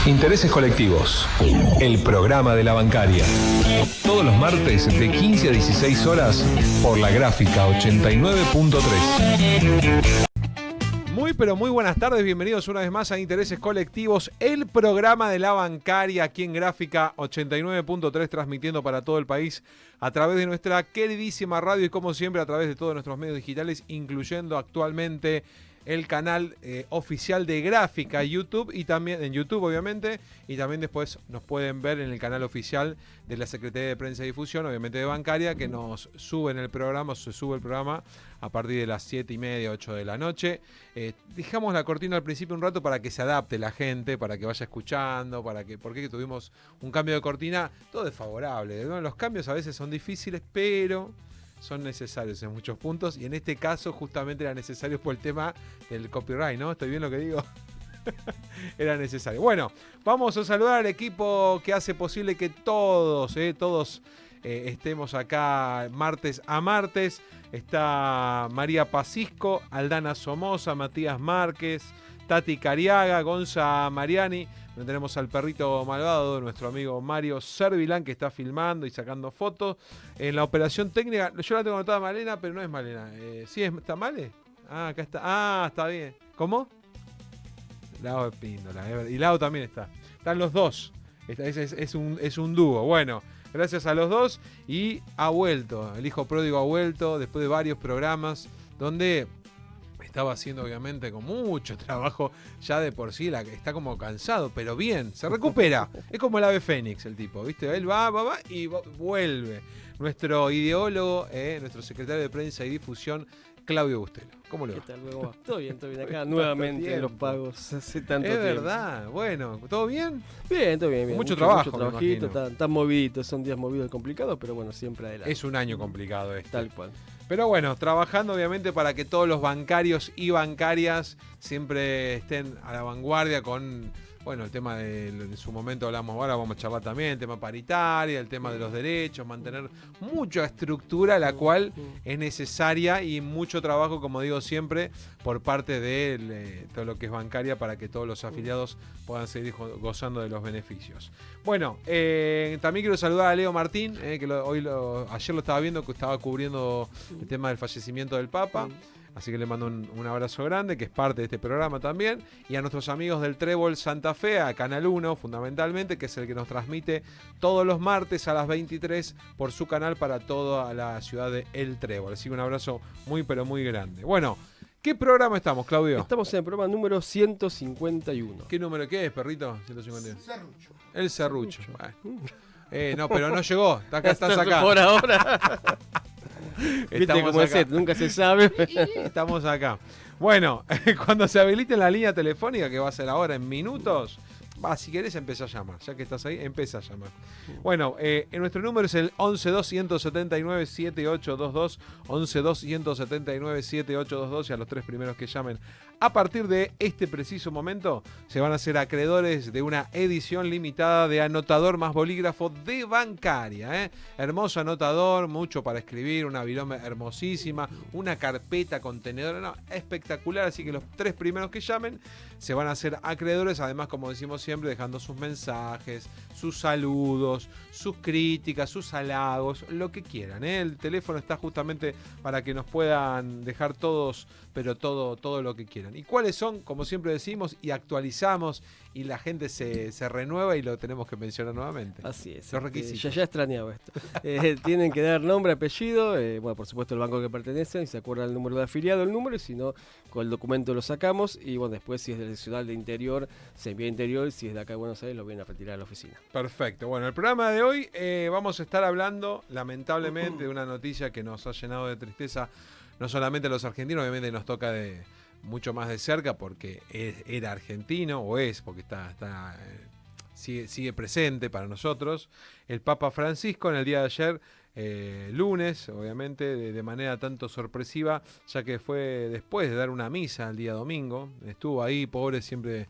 Intereses colectivos. El programa de la bancaria. Todos los martes de 15 a 16 horas por la Gráfica 89.3. Muy pero muy buenas tardes, bienvenidos una vez más a Intereses Colectivos, el programa de la bancaria aquí en Gráfica 89.3, transmitiendo para todo el país a través de nuestra queridísima radio y como siempre a través de todos nuestros medios digitales, incluyendo actualmente el canal oficial de Gráfica YouTube y también en YouTube obviamente, y también después nos pueden ver en el canal oficial de la Secretaría de Prensa y Difusión, obviamente de Bancaria, que nos suben el programa, se sube el programa a partir de las 7:30, 8 de la noche. Dejamos la cortina al principio un rato para que se adapte la gente, para que vaya escuchando, porque tuvimos un cambio de cortina, todo es favorable, ¿no? Los cambios a veces son difíciles, pero son necesarios en muchos puntos, y en este caso justamente era necesario por el tema del copyright, ¿no? ¿Estoy bien lo que digo? Era necesario. Bueno, vamos a saludar al equipo que hace posible que todos estemos acá martes a martes. Está María Pacisco, Aldana Somoza, Matías Márquez, Tati Cariaga, Gonza Mariani. Tenemos al perrito malvado, nuestro amigo Mario Servilán, que está filmando y sacando fotos. En la operación técnica, yo la tengo anotada Malena, pero no es Malena. ¿Sí está Male? Ah, acá está. Ah, está bien. ¿Cómo? Lau de Píndola. Y Lau también está. Están los dos. Es un dúo. Bueno, gracias a los dos. Y ha vuelto. El hijo pródigo ha vuelto después de varios programas donde estaba haciendo obviamente con mucho trabajo, ya de por sí está como cansado, pero bien, se recupera. Es como el ave fénix el tipo, ¿viste? Él va y vuelve. Nuestro ideólogo, nuestro secretario de Prensa y Difusión, Claudio Bustelo. ¿Cómo le va? ¿Qué tal, luego? Todo bien acá nuevamente en los pagos hace tanto tiempo. Es verdad, bueno, ¿todo bien? Bien, todo bien. Mucho trabajo, mucho trabajito, tan moviditos, son días movidos y complicados, pero bueno, siempre adelante. Es un año complicado este. Tal cual. Pero bueno, trabajando obviamente para que todos los bancarios y bancarias siempre estén a la vanguardia con, bueno, el tema en su momento hablamos, ahora vamos a charlar también, el tema paritaria, el tema de los derechos, mantener mucha estructura, la cual es necesaria y mucho trabajo, como digo siempre, por parte de todo lo que es bancaria para que todos los afiliados puedan seguir gozando de los beneficios. Bueno, también quiero saludar a Leo Martín, que ayer lo estaba viendo, que estaba cubriendo el tema del fallecimiento del Papa. Así que le mando un abrazo grande, que es parte de este programa también. Y a nuestros amigos del Trébol Santa Fe, a Canal 1 fundamentalmente, que es el que nos transmite todos los martes a las 23 por su canal para toda la ciudad de El Trébol. Así que un abrazo muy pero muy grande. Bueno, ¿qué programa estamos, Claudio? Estamos en el programa número 151. ¿Qué número qué es, perrito? 151. Serrucho. El Serrucho. Bueno. No, pero no llegó. Estás acá. Por ahora. Viste cómo es, nunca se sabe. Estamos acá. Bueno, cuando se habilite la línea telefónica, que va a ser ahora en minutos, si querés empezá a llamar. Ya que estás ahí, empieza a llamar. Bueno, nuestro número es el 1121797822, 1121797822, y a los tres primeros que llamen a partir de este preciso momento se van a ser acreedores de una edición limitada de Anotador más Bolígrafo de Bancaria. Hermoso anotador, mucho para escribir, una virome hermosísima, una carpeta contenedora, espectacular. Así que los tres primeros que llamen se van a ser acreedores, además, como decimos siempre, dejando sus mensajes, sus saludos, sus críticas, sus halagos, lo que quieran. El teléfono está justamente para que nos puedan dejar todos, pero todo lo que quieran. ¿Y cuáles son? Como siempre decimos y actualizamos, y la gente se renueva y lo tenemos que mencionar nuevamente. Así es. Los requisitos. Ya extrañaba esto. Tienen que dar nombre, apellido, bueno, por supuesto el banco que pertenecen, y se acuerdan el número de afiliado, el número, y si no, con el documento lo sacamos, y bueno, después si es de la ciudad de Interior, se envía a Interior, si es de acá de Buenos Aires, lo vienen a retirar a la oficina. Perfecto. Bueno, el programa de hoy vamos a estar hablando, lamentablemente, de una noticia que nos ha llenado de tristeza, no solamente a los argentinos, obviamente nos toca de mucho más de cerca porque era argentino, o es, porque sigue presente para nosotros. El Papa Francisco en el día de ayer, lunes, obviamente, de manera tanto sorpresiva, ya que fue después de dar una misa el día domingo. Estuvo ahí, pobre, siempre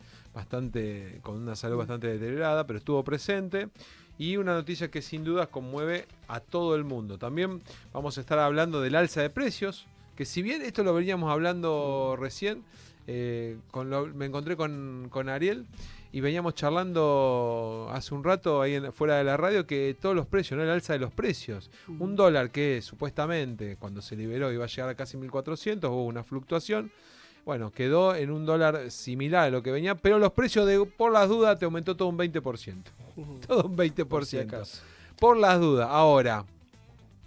con una salud bastante deteriorada, pero estuvo presente. Y una noticia que sin dudas conmueve a todo el mundo. También vamos a estar hablando del alza de precios, que si bien esto lo veníamos hablando recién, me encontré con Ariel y veníamos charlando hace un rato ahí fuera de la radio que todos los precios, ¿no? El alza de los precios. Un dólar que supuestamente cuando se liberó iba a llegar a casi 1.400, hubo una fluctuación. Bueno, quedó en un dólar similar a lo que venía, pero los precios por las dudas te aumentó todo un 20%. Todo un 20%. Por si acaso. Por las dudas. Ahora,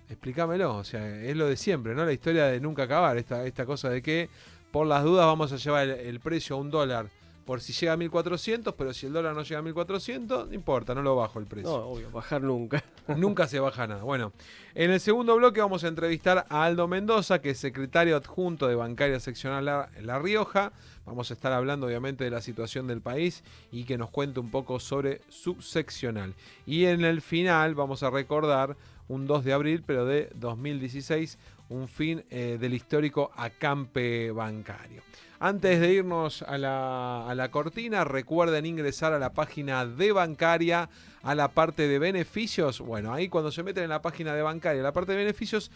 explícamelo, o sea, es lo de siempre, ¿no? La historia de nunca acabar, esta cosa de que por las dudas vamos a llevar el precio a un dólar por si llega a 1.400, pero si el dólar no llega a 1.400, no importa, no lo bajo el precio. No, obvio, bajar nunca. Nunca se baja nada. Bueno, en el segundo bloque vamos a entrevistar a Aldo Mendoza, que es secretario adjunto de Bancaria Seccional La Rioja. Vamos a estar hablando obviamente de la situación del país y que nos cuente un poco sobre su seccional. Y en el final vamos a recordar un 2 de abril, pero de 2016, un fin del histórico acampe bancario. Antes de irnos a la cortina, recuerden ingresar a la página de Bancaria, a la parte de beneficios. Bueno, ahí cuando se meten en la página de Bancaria, la parte de beneficios,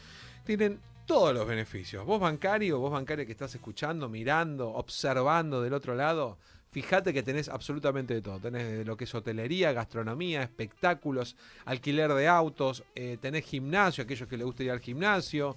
tienen todos los beneficios. Vos bancaria que estás escuchando, mirando, observando del otro lado, fíjate que tenés absolutamente de todo. Tenés de lo que es hotelería, gastronomía, espectáculos, alquiler de autos, tenés gimnasio, aquellos que les gusta ir al gimnasio,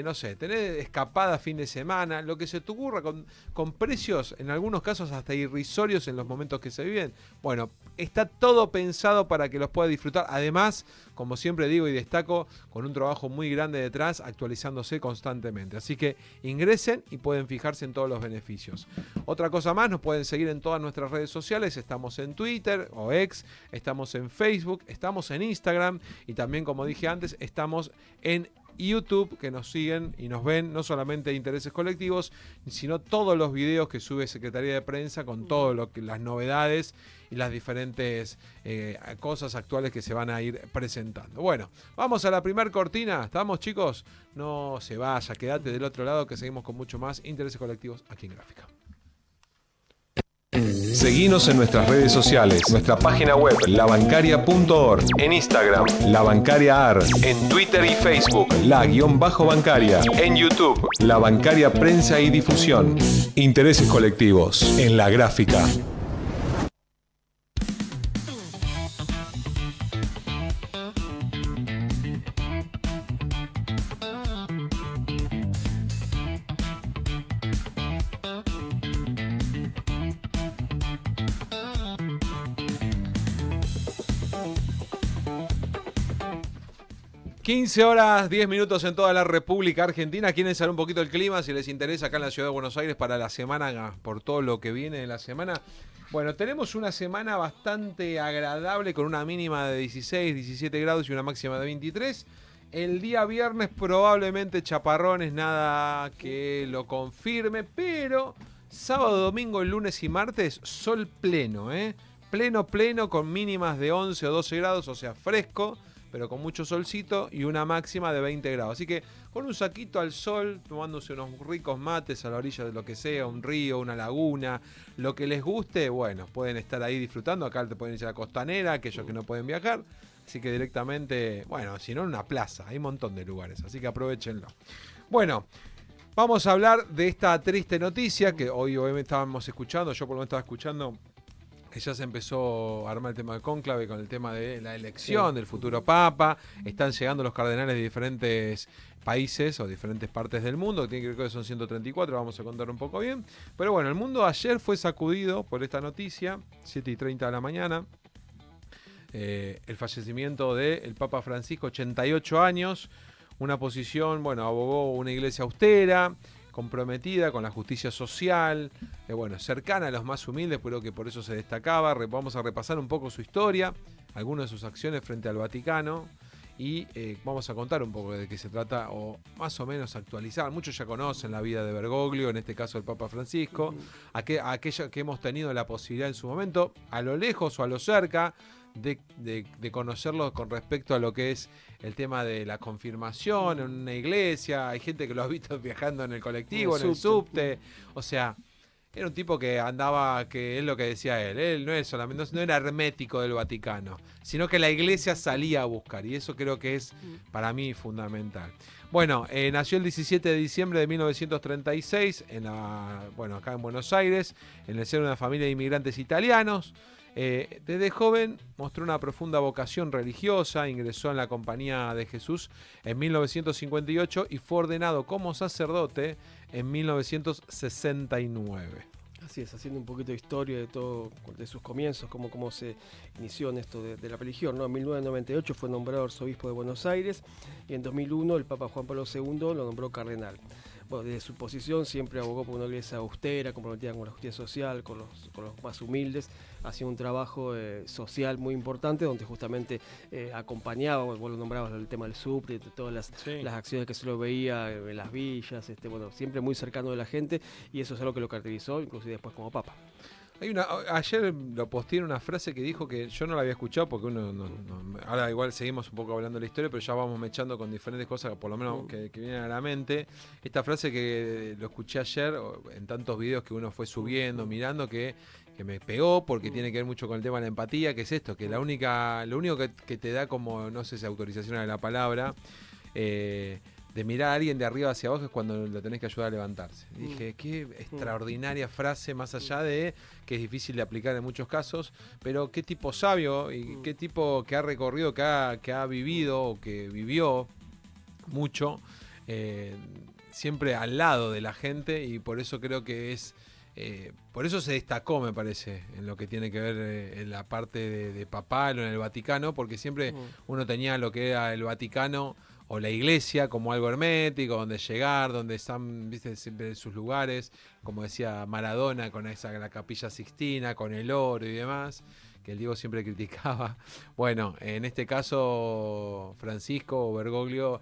no sé, tenés escapada fin de semana, lo que se te ocurra con precios, en algunos casos hasta irrisorios en los momentos que se viven. Bueno, está todo pensado para que los puedas disfrutar. Además, como siempre digo y destaco, con un trabajo muy grande detrás, actualizándose constantemente. Así que ingresen y pueden fijarse en todos los beneficios. Otra cosa más, nos pueden seguir en todas nuestras redes sociales. Estamos en Twitter o X, estamos en Facebook, estamos en Instagram y también, como dije antes, estamos en YouTube, que nos siguen y nos ven no solamente Intereses Colectivos, sino todos los videos que sube Secretaría de Prensa con todo las novedades y las diferentes cosas actuales que se van a ir presentando. Bueno, vamos a la primer cortina. ¿Estamos, chicos? No se vaya, quédate del otro lado que seguimos con mucho más Intereses Colectivos aquí en Gráfica. Seguinos en nuestras redes sociales, nuestra página web labancaria.org, en Instagram, La Bancaria AR, en Twitter y Facebook, La_Bancaria, en YouTube, La Bancaria Prensa y Difusión. Intereses colectivos, en La Gráfica. horas 10 minutos en toda la República Argentina. ¿Quieren saber un poquito el clima? Si les interesa acá en la ciudad de Buenos Aires para la semana, por todo lo que viene de la semana. Bueno, tenemos una semana bastante agradable con una mínima de 16, 17 grados y una máxima de 23. El día viernes probablemente chaparrones, nada que lo confirme, pero sábado, domingo, lunes y martes, sol pleno, ¿eh? Pleno, con mínimas de 11 o 12 grados, o sea, fresco, pero con mucho solcito y una máxima de 20 grados. Así que con un saquito al sol, tomándose unos ricos mates a la orilla de lo que sea, un río, una laguna, lo que les guste, bueno, pueden estar ahí disfrutando. Acá te pueden ir a la costanera, aquellos que no pueden viajar. Así que directamente, bueno, si no en una plaza, hay un montón de lugares, así que aprovechenlo. Bueno, vamos a hablar de esta triste noticia que hoy obviamente estábamos escuchando, yo por lo menos estaba escuchando que ya se empezó a armar el tema del cónclave con el tema de la elección del futuro papa. Están llegando los cardenales de diferentes países o diferentes partes del mundo, que tiene que ver que son 134, vamos a contar un poco bien. Pero bueno, el mundo ayer fue sacudido por esta noticia, 7:30 de la mañana. El fallecimiento del Papa Francisco, 88 años, una posición, bueno, abogó una iglesia austera, comprometida con la justicia social, bueno, cercana a los más humildes, creo que por eso se destacaba. Vamos a repasar un poco su historia, algunas de sus acciones frente al Vaticano y vamos a contar un poco de qué se trata, o más o menos actualizar. Muchos ya conocen la vida de Bergoglio, en este caso el Papa Francisco, aquella que hemos tenido la posibilidad en su momento, a lo lejos o a lo cerca, de conocerlo con respecto a lo que es el tema de la confirmación en una iglesia. Hay gente que lo ha visto viajando en el colectivo, en el subte. O sea, era un tipo que andaba, que es lo que decía él no es solamente, no era hermético del Vaticano, sino que la iglesia salía a buscar, y eso creo que es para mí fundamental. Bueno, nació el 17 de diciembre de 1936, acá en Buenos Aires, en el seno de una familia de inmigrantes italianos. Desde joven mostró una profunda vocación religiosa, ingresó en la Compañía de Jesús en 1958 y fue ordenado como sacerdote en 1969. Así es, haciendo un poquito de historia de todo, de sus comienzos, cómo se inició en esto de la religión, ¿no? En 1998 fue nombrado arzobispo de Buenos Aires y en 2001 el Papa Juan Pablo II lo nombró cardenal. Bueno, desde su posición siempre abogó por una iglesia austera, comprometida con la justicia social, con los más humildes. Hacía un trabajo social muy importante donde justamente acompañaba, vos lo nombrabas, el tema del SUPRE, de todas las acciones que se lo veía en las villas, siempre muy cercano de la gente, y eso es algo que lo caracterizó, inclusive después como Papa. Ayer lo posteé en una frase que dijo que yo no la había escuchado porque ahora igual seguimos un poco hablando de la historia, pero ya vamos mechando con diferentes cosas, por lo menos que vienen a la mente. Esta frase que lo escuché ayer en tantos videos que uno fue subiendo, mirando, que me pegó porque tiene que ver mucho con el tema de la empatía, que es esto, que lo único que te da como, no sé si autorización a la palabra, de mirar a alguien de arriba hacia abajo es cuando lo tenés que ayudar a levantarse. Dije, qué extraordinaria frase, más allá de que es difícil de aplicar en muchos casos, pero qué tipo sabio y qué tipo que ha recorrido, que ha vivido o que vivió mucho, siempre al lado de la gente, y por eso creo que por eso se destacó, me parece, en lo que tiene que ver en la parte de papal o en el Vaticano, porque siempre uno tenía lo que era el Vaticano o la iglesia como algo hermético, donde llegar, donde están, viste, siempre en sus lugares, como decía Maradona, con la Capilla Sixtina, con el oro y demás, que el Diego siempre criticaba. Bueno, en este caso Francisco Bergoglio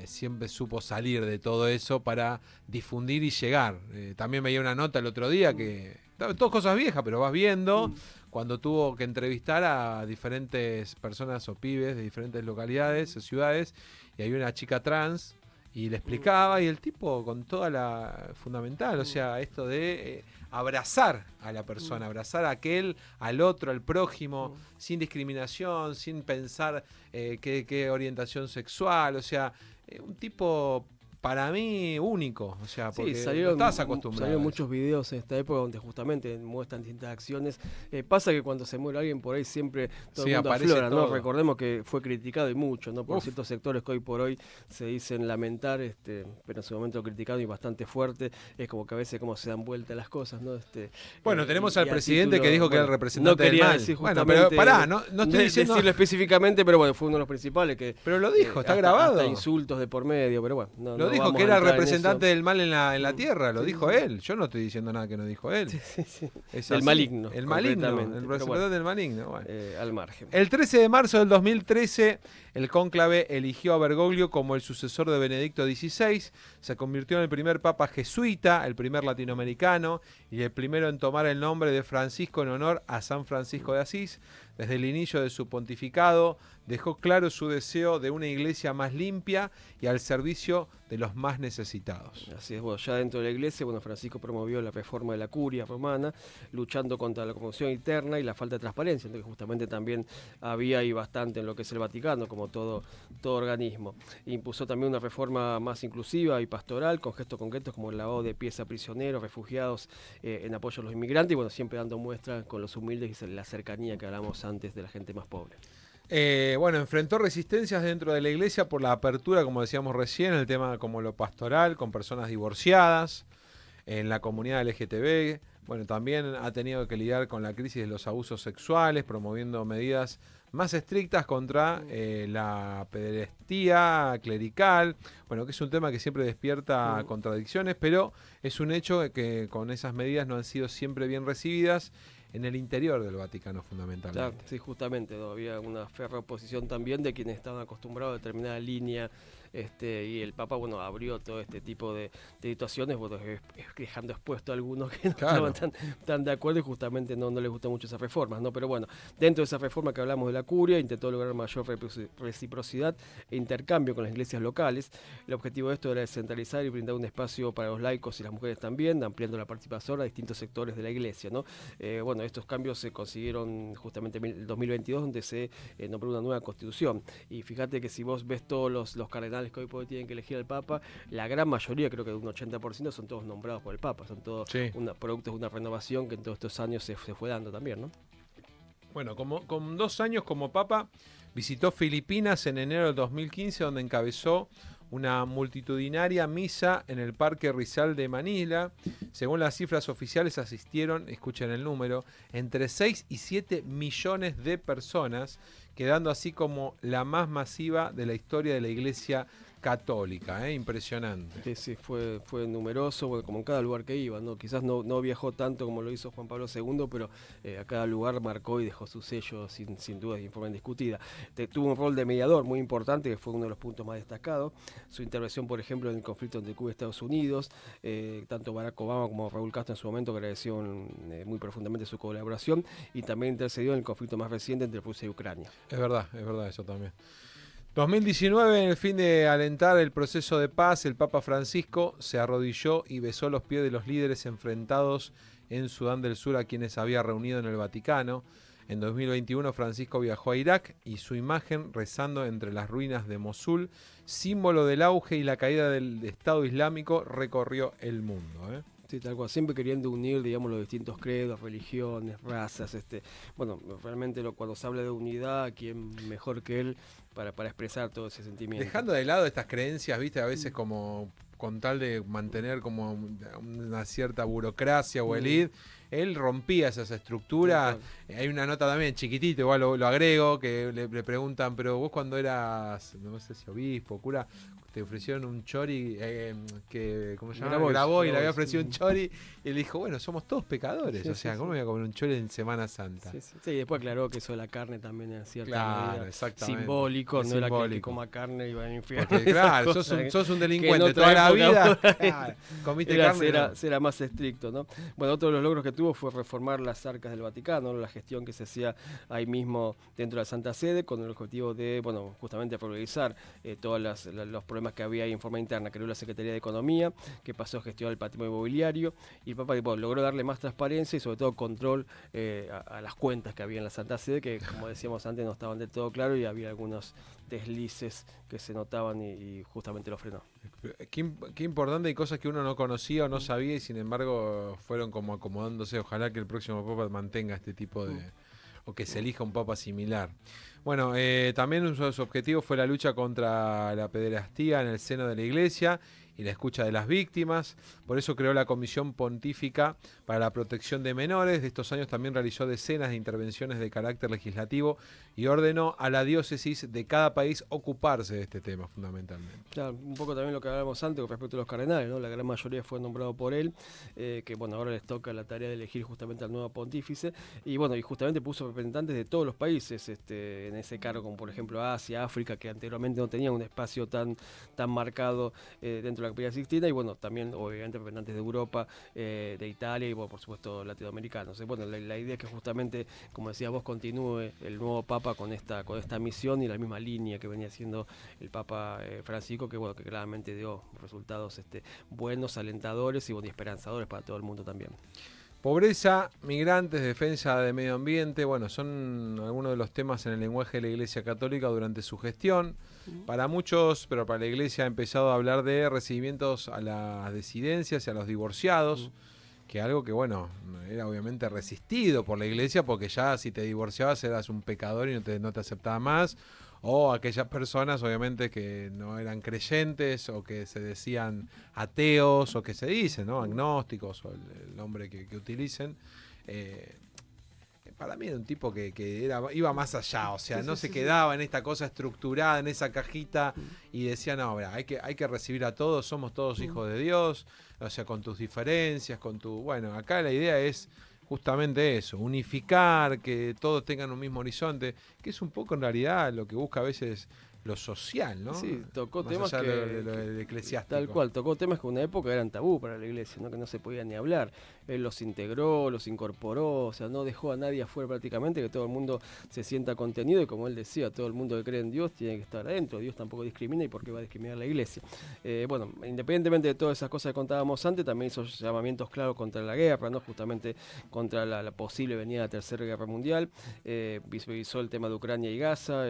siempre supo salir de todo eso para difundir y llegar. También veía una nota el otro día que, todas cosas viejas, pero vas viendo, cuando tuvo que entrevistar a diferentes personas o pibes de diferentes localidades o ciudades, y había una chica trans y le explicaba, y el tipo con toda la fundamental, o sea, esto de abrazar a la persona, abrazar a aquel, al otro, al prójimo, sin discriminación, sin pensar qué orientación sexual, o sea, un tipo para mí único, o sea, porque no estás acostumbrado. Salieron muchos videos en esta época donde justamente muestran distintas acciones. Pasa que cuando se muere alguien por ahí siempre todo el mundo aflora, ¿no? Recordemos que fue criticado y mucho, ¿no? Por ciertos sectores que hoy por hoy se dicen lamentar, pero en su momento criticado y bastante fuerte. Es como que a veces como se dan vuelta las cosas, ¿no? Bueno, tenemos al presidente que dijo que era el representante del mal. Bueno, pero pará, no estoy diciendo decirlo específicamente, pero bueno, fue uno de los principales que... Pero lo dijo, está grabado. Hasta insultos de por medio, pero bueno, lo dijo que era el representante del mal en la tierra, lo dijo él. Yo no estoy diciendo nada que no dijo él. Sí. El maligno. El maligno, el representante del maligno. Bueno. Al margen. El 13 de marzo del 2013, el cónclave eligió a Bergoglio como el sucesor de Benedicto XVI. Se convirtió en el primer papa jesuita, el primer latinoamericano y el primero en tomar el nombre de Francisco en honor a San Francisco de Asís. Desde el inicio de su pontificado, dejó claro su deseo de una iglesia más limpia y al servicio de los más necesitados. Así es, bueno, ya dentro de la iglesia, Francisco promovió la reforma de la curia romana, luchando contra la corrupción interna y la falta de transparencia, entonces justamente también había ahí bastante en lo que es el Vaticano, como todo organismo. Impuso también una reforma más inclusiva y pastoral, con gestos concretos como el lavado de pies a prisioneros, refugiados, en apoyo a los inmigrantes, y siempre dando muestras con los humildes y la cercanía que hablamos antes de la gente más pobre. Enfrentó resistencias dentro de la iglesia por la apertura, como decíamos recién, el tema como lo pastoral, con personas divorciadas, en la comunidad LGTB. También ha tenido que lidiar con la crisis de los abusos sexuales, promoviendo medidas más estrictas contra la pederastía clerical, que es un tema que siempre despierta contradicciones, pero es un hecho que con esas medidas no han sido siempre bien recibidas en el interior del Vaticano, fundamentalmente. Claro, sí, justamente, había una férrea oposición también de quienes estaban acostumbrados a determinada línea y el Papa, bueno, abrió todo este tipo de situaciones, bueno, dejando expuesto a algunos que no estaban tan de acuerdo y justamente no les gustan mucho esas reformas, ¿no? Pero bueno, dentro de esa reforma que hablamos de la curia, intentó lograr mayor reciprocidad e intercambio con las iglesias locales. El objetivo de esto era descentralizar y brindar un espacio para los laicos y las mujeres también, ampliando la participación a distintos sectores de la iglesia, ¿no? Bueno, estos cambios se consiguieron justamente en el 2022, donde se nombró una nueva constitución. Y fíjate que si vos ves todos los cardenales que hoy tienen que elegir al Papa, la gran mayoría, creo que de un 80%, son todos nombrados por el Papa, son todos productos de una renovación que en todos estos años se fue dando también, ¿no? Bueno, con 2 años como Papa, visitó Filipinas en enero del 2015, donde encabezó una multitudinaria misa en el Parque Rizal de Manila. Según las cifras oficiales, asistieron, escuchen el número, entre 6 y 7 millones de personas, quedando así como la más masiva de la historia de la Iglesia Católica. Impresionante. Sí, fue numeroso, bueno, como en cada lugar que iba, ¿no? Quizás no viajó tanto como lo hizo Juan Pablo II, pero a cada lugar marcó y dejó su sello sin duda y en forma indiscutida. Tuvo un rol de mediador muy importante, que fue uno de los puntos más destacados. Su intervención, por ejemplo, en el conflicto entre Cuba y Estados Unidos, tanto Barack Obama como Raúl Castro en su momento agradecieron muy profundamente su colaboración, y también intercedió en el conflicto más reciente entre Rusia y Ucrania. Es verdad eso también. 2019, en el fin de alentar el proceso de paz, el Papa Francisco se arrodilló y besó los pies de los líderes enfrentados en Sudán del Sur, a quienes había reunido en el Vaticano. En 2021, Francisco viajó a Irak y su imagen rezando entre las ruinas de Mosul, símbolo del auge y la caída del Estado Islámico, recorrió el mundo. Sí, tal cual, siempre queriendo unir, digamos, los distintos credos, religiones, razas. Bueno, realmente cuando se habla de unidad, ¿quién mejor que él para expresar todo ese sentimiento? Dejando de lado estas creencias, viste, a veces como con tal de mantener como una cierta burocracia o elite, él rompía esas estructuras. Hay una nota también chiquitito, igual lo agrego, que le preguntan, pero vos cuando eras, no sé si obispo, cura, te ofrecieron un chori que, ¿cómo se llama? Grabó y le había ofrecido un chori, y él dijo, bueno, somos todos pecadores, o sea, ¿cómo me voy a comer un chori en Semana Santa? Sí, y después aclaró que eso de la carne también en cierta medida exactamente. Simbólico, no era que el que coma carne iba al infierno. Porque, claro, sos un delincuente toda la vida, comiste carne. Era más estricto, ¿no? Bueno, otro de los logros que tuvo fue reformar las arcas del Vaticano, la gestión que se hacía ahí mismo dentro de la Santa Sede, con el objetivo de, bueno, justamente priorizar todos los problemas que había ahí en forma interna. Creó la Secretaría de Economía, que pasó a gestionar el patrimonio inmobiliario, y el Papa logró darle más transparencia y sobre todo control a las cuentas que había en la Santa Sede, que como decíamos antes no estaban del todo claros y había algunos deslices que se notaban y justamente lo frenó. Qué importante, hay cosas que uno no conocía o no sabía y sin embargo fueron como acomodándose. Ojalá que el próximo Papa mantenga este tipo de... o que se elija un Papa similar. Bueno, también uno de sus objetivos fue la lucha contra la pederastía en el seno de la Iglesia y la escucha de las víctimas. Por eso creó la Comisión Pontífica para la Protección de Menores. De estos años también realizó decenas de intervenciones de carácter legislativo y ordenó a la diócesis de cada país ocuparse de este tema fundamentalmente. Claro, un poco también lo que hablábamos antes con respecto a los cardenales, ¿no? La gran mayoría fue nombrado por él, que bueno, ahora les toca la tarea de elegir justamente al nuevo pontífice, y bueno, y justamente puso representantes de todos los países en ese cargo, como por ejemplo Asia, África, que anteriormente no tenían un espacio tan marcado dentro de la Capilla Sixtina, y bueno, también obviamente representantes de Europa, de Italia y bueno, por supuesto latinoamericanos. Bueno, la idea es que justamente, como decías vos, continúe el nuevo Papa con esta misión y la misma línea que venía haciendo el Papa Francisco, que bueno, que claramente dio resultados buenos, alentadores y, bueno, y esperanzadores para todo el mundo también. Pobreza, migrantes, defensa del medio ambiente, bueno, son algunos de los temas en el lenguaje de la Iglesia Católica durante su gestión. Para muchos, pero para la Iglesia ha empezado a hablar de recibimientos a las disidencias y a los divorciados, que algo que, bueno, era obviamente resistido por la Iglesia, porque ya si te divorciabas eras un pecador y no te aceptaba más, o aquellas personas obviamente que no eran creyentes o que se decían ateos o que se dicen, ¿no? Agnósticos, o el nombre que utilicen. Para mí era un tipo que iba más allá, o sea, no se quedaba en esta cosa estructurada, en esa cajita, y decía, no, mira, hay que recibir a todos, somos todos hijos de Dios, o sea, con tus diferencias, bueno, acá la idea es justamente eso, unificar, que todos tengan un mismo horizonte, que es un poco en realidad lo que busca a veces lo social, ¿no? Sí, tocó Más temas allá que, de lo eclesiástico. tal cual, tocó temas que en una época eran tabú para la iglesia, ¿no? Que no se podía ni hablar. Él los integró, los incorporó, o sea, no dejó a nadie afuera prácticamente, que todo el mundo se sienta contenido y como él decía, todo el mundo que cree en Dios tiene que estar adentro, Dios tampoco discrimina y por qué va a discriminar la iglesia. Bueno, independientemente de todas esas cosas que contábamos antes, también hizo llamamientos claros contra la guerra, ¿no? Justamente contra la posible venida de la Tercera Guerra Mundial, visualizó el tema de Ucrania y Gaza,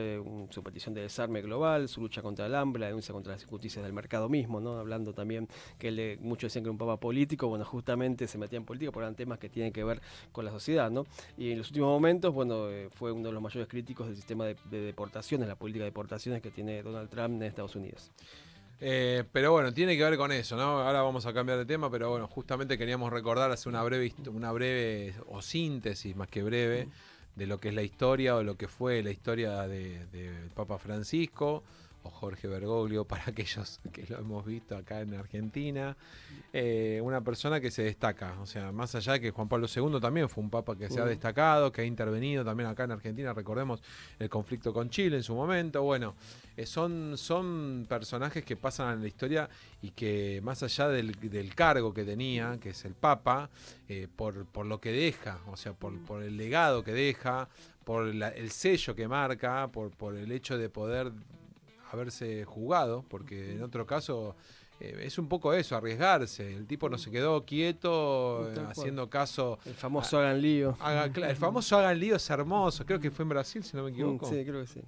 su petición de desarme global, su lucha contra el hambre, la denuncia contra las injusticias del mercado mismo, ¿no? Hablando también que muchos decían que era un papa político, bueno, justamente se metía en política porque eran temas que tienen que ver con la sociedad, ¿no? Y en los últimos momentos, bueno, fue uno de los mayores críticos del sistema de deportaciones, la política de deportaciones que tiene Donald Trump en Estados Unidos. Pero bueno, tiene que ver con eso, ¿no? Ahora vamos a cambiar de tema, pero bueno, justamente queríamos recordar, hacer una breve o síntesis, más que breve, de lo que es la historia o lo que fue la historia del Papa Francisco o Jorge Bergoglio, para aquellos que lo hemos visto acá en Argentina. Una persona que se destaca, o sea, más allá de que Juan Pablo II también fue un papa que se ha destacado, que ha intervenido también acá en Argentina, recordemos el conflicto con Chile en su momento. Bueno, son personajes que pasan a la historia y que más allá del cargo que tenía, que es el papa, por lo que deja, o sea, por el legado que deja, por el sello que marca, por el hecho de poder haberse jugado, porque en otro caso es un poco eso, arriesgarse. El tipo no se quedó quieto haciendo caso. El famoso hagan lío. El famoso hagan lío es hermoso, creo que fue en Brasil, si no me equivoco. Sí, creo que sí.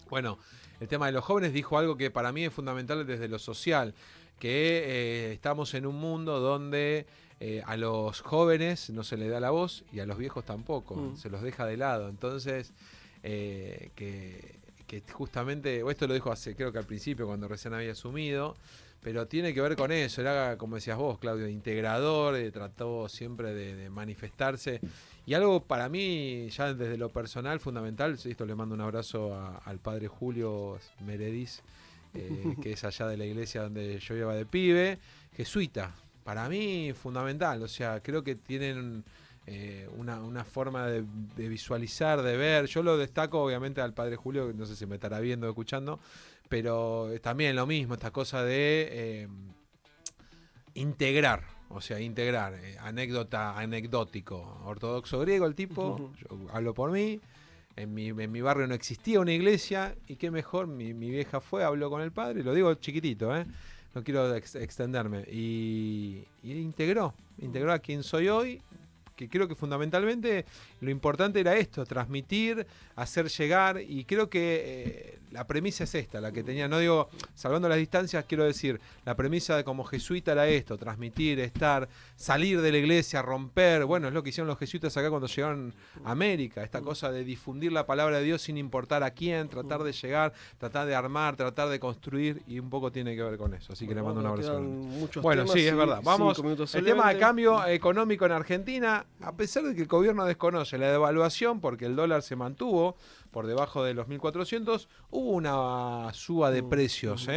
Bueno, el tema de los jóvenes dijo algo que para mí es fundamental desde lo social, que estamos en un mundo donde a los jóvenes no se les da la voz y a los viejos tampoco, se los deja de lado. Entonces, que justamente, esto lo dijo creo que al principio cuando recién había asumido, pero tiene que ver con eso, era como decías vos, Claudio, integrador, trató siempre de manifestarse, y algo para mí, ya desde lo personal, fundamental, esto le mando un abrazo al padre Julio Meredís, que es allá de la iglesia donde yo iba de pibe, jesuita, para mí fundamental, o sea, creo que tienen una forma de visualizar, de ver. Yo lo destaco obviamente al padre Julio, no sé si me estará viendo o escuchando, pero también lo mismo, esta cosa de integrar, o sea, anecdótico, ortodoxo griego el tipo, yo hablo por mí. En mi barrio no existía una iglesia y qué mejor, mi vieja habló con el padre, lo digo chiquitito, no quiero extenderme, y integró a quien soy hoy, que creo que fundamentalmente lo importante era esto, transmitir, hacer llegar, y creo que la premisa es esta, la que tenía, no digo, salvando las distancias, quiero decir, la premisa de como jesuita era esto, transmitir, estar, salir de la iglesia, romper, bueno, es lo que hicieron los jesuitas acá cuando llegaron a América, esta cosa de difundir la palabra de Dios sin importar a quién, tratar de llegar, tratar de armar, tratar de construir, y un poco tiene que ver con eso, así que le mando un abrazo. Bueno, sí, es verdad, vamos, el tema de cambio económico en Argentina, a pesar de que el gobierno desconoce la devaluación, porque el dólar se mantuvo por debajo de los 1.400, hubo una suba de precios,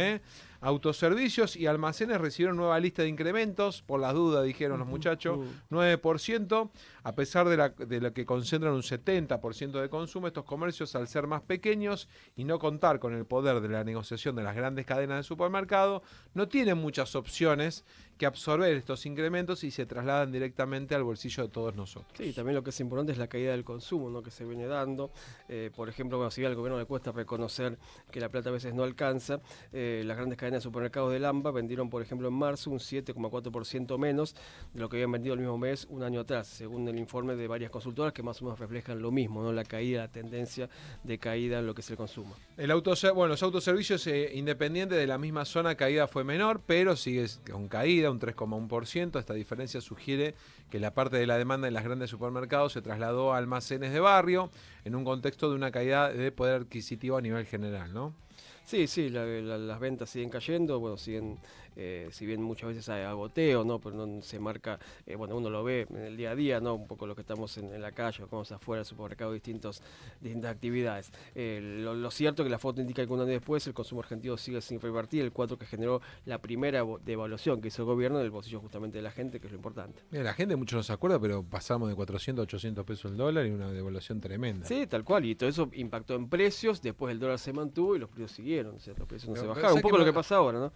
Autoservicios y almacenes recibieron nueva lista de incrementos, por las dudas, dijeron los muchachos, 9%, a pesar de lo que concentran un 70% de consumo, estos comercios, al ser más pequeños y no contar con el poder de la negociación de las grandes cadenas de supermercado, no tienen muchas opciones que absorber estos incrementos y se trasladan directamente al bolsillo de todos nosotros. Sí, también lo que es importante es la caída del consumo, ¿no?, que se viene dando. Por ejemplo, si bien al gobierno le cuesta reconocer que la plata a veces no alcanza, las grandes cadenas de supermercados del AMBA vendieron, por ejemplo, en marzo un 7,4% menos de lo que habían vendido el mismo mes un año atrás, según el informe de varias consultoras que más o menos reflejan lo mismo, ¿no?, la caída, la tendencia de caída en lo que es el consumo. Los autoservicios independientes de la misma zona, caída fue menor, pero sigue con caída, un 3,1%. Esta diferencia sugiere que la parte de la demanda en las grandes supermercados se trasladó a almacenes de barrio en un contexto de una caída de poder adquisitivo a nivel general, ¿no? Sí, las ventas siguen cayendo, bueno, siguen, si bien muchas veces hay agoteo, ¿no?, pero no se marca, bueno, uno lo ve en el día a día, ¿no?, un poco lo que estamos en la calle, o vamos afuera del supermercado, distintas actividades. Lo cierto es que la foto indica que un año después el consumo argentino sigue sin revertir el 4 que generó la primera devaluación que hizo el gobierno en el bolsillo justamente de la gente, que es lo importante. La gente mucho no se acuerda, pero pasamos de 400 a 800 pesos el dólar y una devaluación tremenda. Sí, tal cual, y todo eso impactó en precios, después el dólar se mantuvo y los precios precios siguieron, o sea, los precios no se Pero bajaron. Un poco que lo que pasa ahora, ¿no?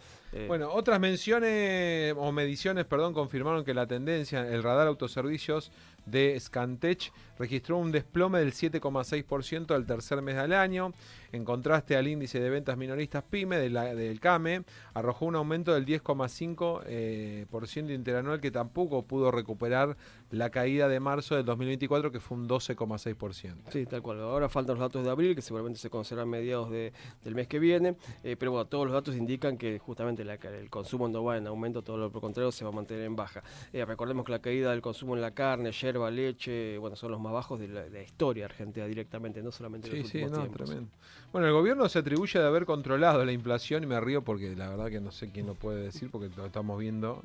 Bueno, otras menciones o mediciones, perdón, confirmaron que la tendencia, el radar autoservicios de Scantech registró un desplome del 7,6% al tercer mes del año. En contraste al índice de ventas minoristas PYME del CAME, arrojó un aumento del 10,5% interanual, que tampoco pudo recuperar la caída de marzo del 2024, que fue un 12,6%. Sí, tal cual. Ahora faltan los datos de abril, que seguramente se conocerán a mediados del mes que viene. Pero bueno, todos los datos indican que justamente el consumo no va en aumento, todo lo contrario, se va a mantener en baja. Recordemos que la caída del consumo en la carne, yerba, leche, bueno, son los más bajos de la historia argentina directamente, no solamente en los últimos tiempos. Tremendo. Bueno, el gobierno se atribuye de haber controlado la inflación, y me río porque la verdad que no sé quién lo puede decir, porque lo estamos viendo.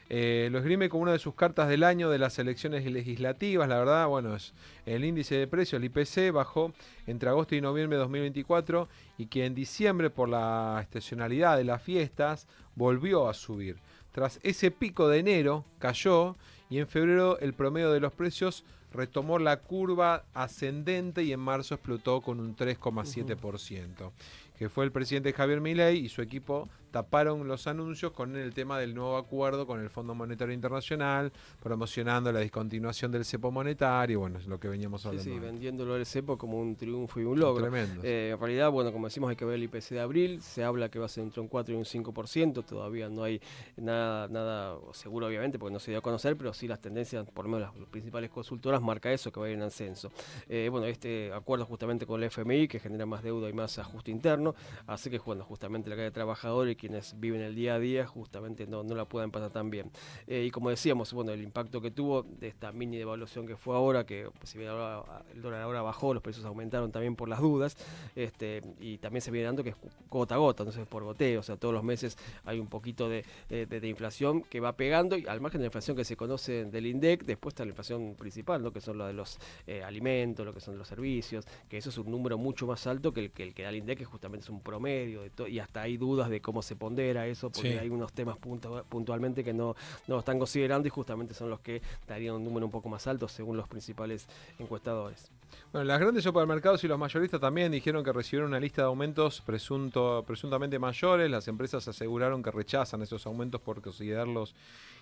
Lo esgrime como una de sus cartas del año de las elecciones legislativas. La verdad, bueno, es el índice de precios, el IPC, bajó entre agosto y noviembre de 2024, y que en diciembre, por la estacionalidad de las fiestas, volvió a subir. Tras ese pico de enero, cayó, y en febrero el promedio de los precios retomó la curva ascendente, y en marzo explotó con un 3,7%. Que fue el presidente Javier Milei y su equipo taparon los anuncios con el tema del nuevo acuerdo con el Fondo Monetario Internacional, promocionando la discontinuación del cepo monetario, bueno, es lo que veníamos hablando. Sí, vendiéndolo al cepo como un triunfo y un logro. Tremendo. En realidad, bueno, como decimos, hay que ver el IPC de abril, se habla que va a ser entre un 4 y un 5%, todavía no hay nada seguro, obviamente, porque no se dio a conocer, pero sí las tendencias, por lo menos las principales consultoras, marca eso, que va a ir en ascenso. Bueno, este acuerdo justamente con el FMI, que genera más deuda y más ajuste interno, hace que, bueno, justamente la calle de trabajadores y quienes viven el día a día justamente no la puedan pasar tan bien. Y como decíamos, bueno, el impacto que tuvo de esta mini devaluación que fue ahora, que si bien ahora, el dólar ahora bajó, los precios aumentaron también por las dudas, y también se viene dando que es gota a gota, entonces por goteo, o sea, todos los meses hay un poquito de inflación que va pegando, y al margen de la inflación que se conoce del INDEC, después está la inflación principal, ¿no? Que son lo de los alimentos, lo que son los servicios, que eso es un número mucho más alto que el que da el INDEC, que justamente es un promedio, y hasta hay dudas de cómo se pondera eso, porque hay unos temas puntualmente que no lo están considerando, y justamente son los que darían un número un poco más alto según los principales encuestadores. Bueno, las grandes supermercados y los mayoristas también dijeron que recibieron una lista de aumentos presuntamente mayores. Las empresas aseguraron que rechazan esos aumentos por considerarlos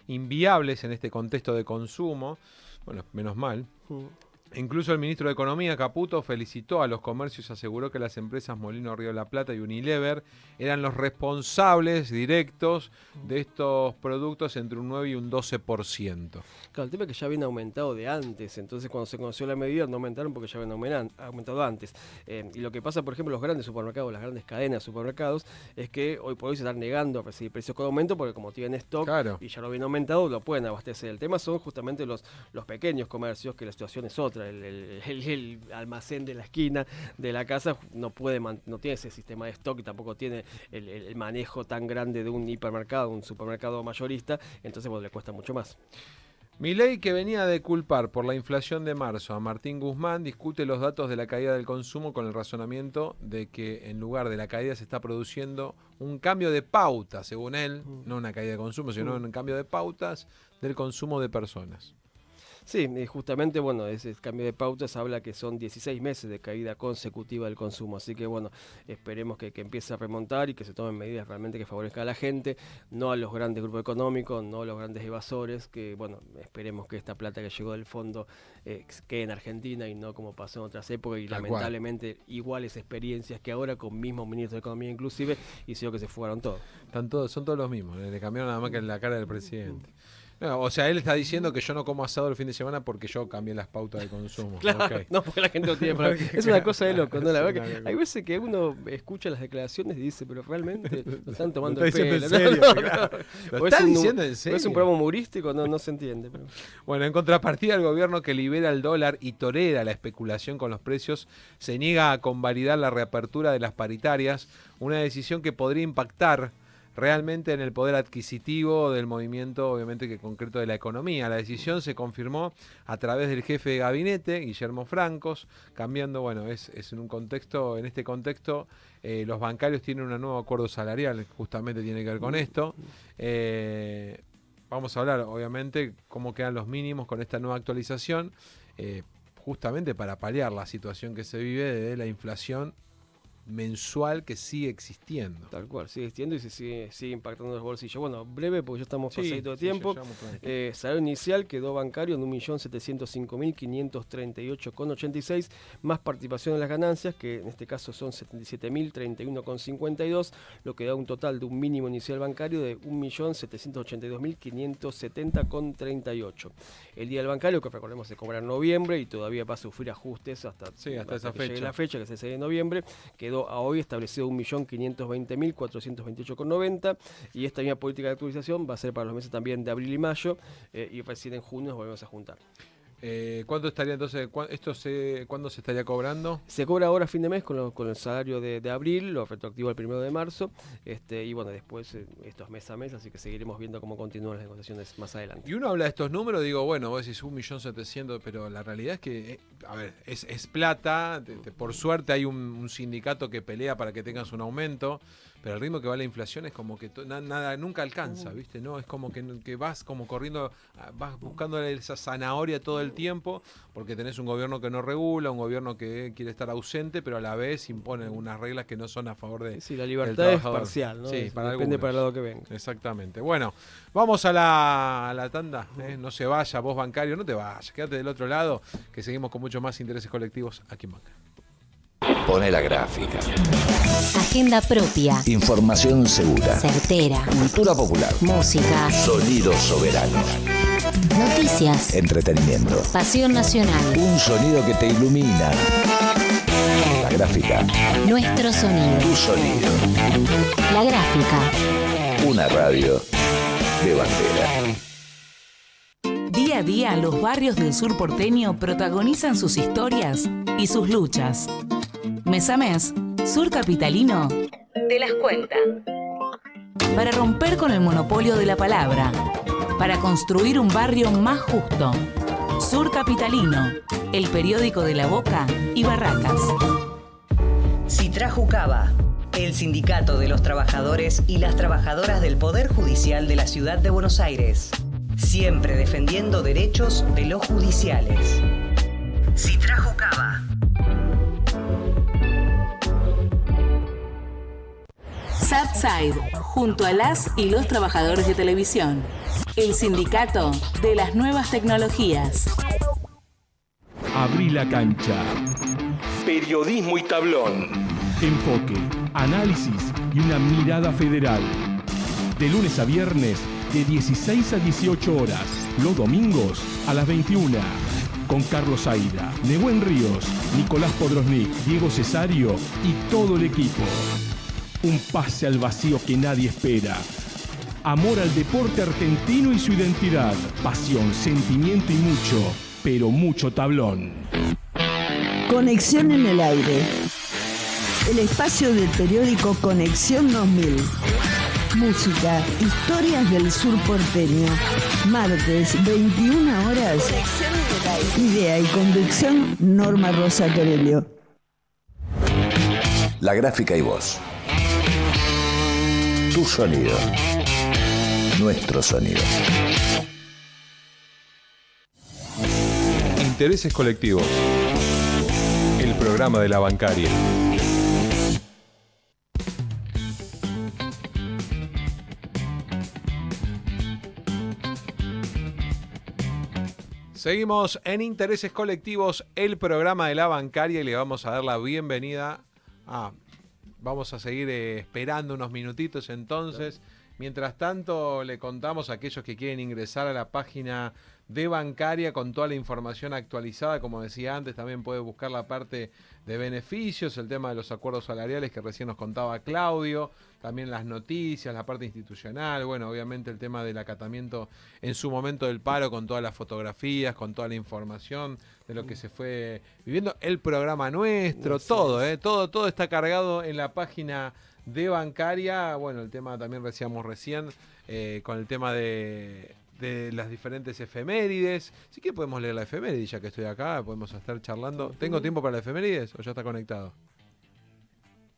inviables en este contexto de consumo. Bueno, menos mal. Incluso el ministro de Economía, Caputo, felicitó a los comercios y aseguró que las empresas Molino Río de la Plata y Unilever eran los responsables directos de estos productos entre un 9 y un 12%. Claro, el tema es que ya habían aumentado de antes, entonces cuando se conoció la medida no aumentaron porque ya habían aumentado antes. Y lo que pasa, por ejemplo, los grandes supermercados, las grandes cadenas de supermercados, es que hoy por hoy se están negando a recibir precios con aumento porque como tienen stock, claro, y ya lo habían aumentado, lo pueden abastecer. El tema son justamente los pequeños comercios, que la situación es otra. El almacén de la esquina de la casa no tiene ese sistema de stock, y tampoco tiene el manejo tan grande de un hipermercado, un supermercado mayorista, entonces le cuesta mucho más. Milei, que venía de culpar por la inflación de marzo a Martín Guzmán, discute los datos de la caída del consumo con el razonamiento de que en lugar de la caída se está produciendo un cambio de pauta, según él, no una caída de consumo, sino un cambio de pautas del consumo de personas. Sí, justamente, bueno, ese cambio de pautas habla que son 16 meses de caída consecutiva del consumo, así que bueno, esperemos que empiece a remontar y que se tomen medidas realmente que favorezcan a la gente, no a los grandes grupos económicos, no a los grandes evasores, que bueno, esperemos que esta plata que llegó del fondo quede en Argentina y no como pasó en otras épocas, y lamentablemente iguales experiencias que ahora con mismo ministro de Economía inclusive, hicieron que se fugaron todos. Son todos los mismos, le cambiaron nada más que en la cara del presidente. No, o sea, él está diciendo que yo no como asado el fin de semana porque yo cambié las pautas de consumo. Claro, okay. No, porque la gente no tiene problema. Es una cosa de loco, ¿no? La verdad que hay veces que uno escucha las declaraciones y dice, pero realmente lo están tomando el pelo. En serio, claro. ¿Lo está diciendo en serio? Es un programa humorístico, no se entiende. Pero... Bueno, en contrapartida, el gobierno, que libera el dólar y tolera la especulación con los precios, se niega a convalidar la reapertura de las paritarias, una decisión que podría impactar realmente en el poder adquisitivo del movimiento, obviamente que concreto de la economía. La decisión se confirmó a través del jefe de gabinete, Guillermo Francos, cambiando, bueno, es en este contexto, los bancarios tienen un nuevo acuerdo salarial, justamente tiene que ver con esto. Vamos a hablar, obviamente, cómo quedan los mínimos con esta nueva actualización, justamente para paliar la situación que se vive de la inflación mensual que sigue existiendo. Tal cual, sigue existiendo y se sigue impactando en los bolsillos. Bueno, breve porque ya estamos pasadito de tiempo. Salario inicial quedó bancario en 1.705.538,86, más participación en las ganancias, que en este caso son 77.031,52, lo que da un total de un mínimo inicial bancario de 1.782.570,38. El día del bancario, que recordemos se cobra en noviembre y todavía va a sufrir ajustes hasta esa que llegue la fecha, que es el 6 de noviembre, quedó a hoy establecido 1.520.428,90, y esta misma política de actualización va a ser para los meses también de abril y mayo, y recién en junio nos volvemos a juntar. ¿Cuánto estaría entonces? ¿Cuándo se estaría cobrando? Se cobra ahora a fin de mes con el salario de abril, lo retroactivo al 1 de marzo, y bueno, después esto es mes a mes, así que seguiremos viendo cómo continúan las negociaciones más adelante. Y uno habla de estos números, digo, bueno, vos decís 1.700.000, pero la realidad es que, a ver, es plata, por suerte hay un sindicato que pelea para que tengas un aumento, pero el ritmo que va la inflación es como que nada nunca alcanza, ¿viste? No, es como que vas como corriendo, vas buscando esa zanahoria todo el tiempo, porque tenés un gobierno que no regula, un gobierno que quiere estar ausente, pero a la vez impone unas reglas que no son a favor de Sí, la libertad es parcial, ¿no? Sí, Depende algunos. para el lado que venga. Exactamente. Bueno, vamos a la tanda. No se vaya, vos bancario, no te vayas, quédate del otro lado, que seguimos con mucho más intereses colectivos aquí en Banca. Pone la gráfica. Agenda propia. Información segura. Certera. Cultura popular. Música. Sonido soberano. Noticias. Entretenimiento. Pasión nacional. Un sonido que te ilumina. La gráfica. Nuestro sonido. Tu sonido. La gráfica. Una radio de bandera. Día a día, los barrios del sur porteño protagonizan sus historias y sus luchas. Mes a mes, Sur Capitalino te las cuenta. Para romper con el monopolio de la palabra, para construir un barrio más justo. Sur Capitalino, el periódico de La Boca y Barracas. Citrajucaba, el sindicato de los trabajadores y las trabajadoras del Poder Judicial de la Ciudad de Buenos Aires. Siempre defendiendo derechos de los judiciales. Citrajucaba. Subside, junto a las y los trabajadores de televisión. El sindicato de las nuevas tecnologías. Abrí la cancha. Periodismo y tablón. Enfoque, análisis y una mirada federal. De lunes a viernes, de 16 a 18 horas. Los domingos, a las 21. Con Carlos Aida, Nehuen Ríos, Nicolás Podrosnik, Diego Cesario y todo el equipo. Un pase al vacío que nadie espera. Amor al deporte argentino y su identidad. Pasión, sentimiento y mucho, pero mucho tablón. Conexión en el aire. El espacio del periódico Conexión 2000. Música, historias del sur porteño. Martes, 21 horas. Idea y conducción, Norma Rosa Torello. La gráfica y voz. Tu sonido. Nuestro sonido. Intereses colectivos. El programa de la bancaria. Seguimos en Intereses Colectivos, el programa de la bancaria, y le vamos a dar la bienvenida a... Vamos a seguir esperando unos minutitos entonces. Mientras tanto, le contamos a aquellos que quieren ingresar a la página de Bancaria con toda la información actualizada. Como decía antes, también puede buscar la parte de beneficios, el tema de los acuerdos salariales que recién nos contaba Claudio, también las noticias, la parte institucional, bueno, obviamente el tema del acatamiento en su momento del paro, con todas las fotografías, con toda la información de lo que se fue viviendo, el programa nuestro, todo está cargado en la página de Bancaria. Bueno, el tema también decíamos recién, con el tema de las diferentes efemérides. Sí que podemos leer la efeméride, ya que estoy acá, podemos estar charlando. ¿Tengo tiempo para la efemérides o ya está conectado?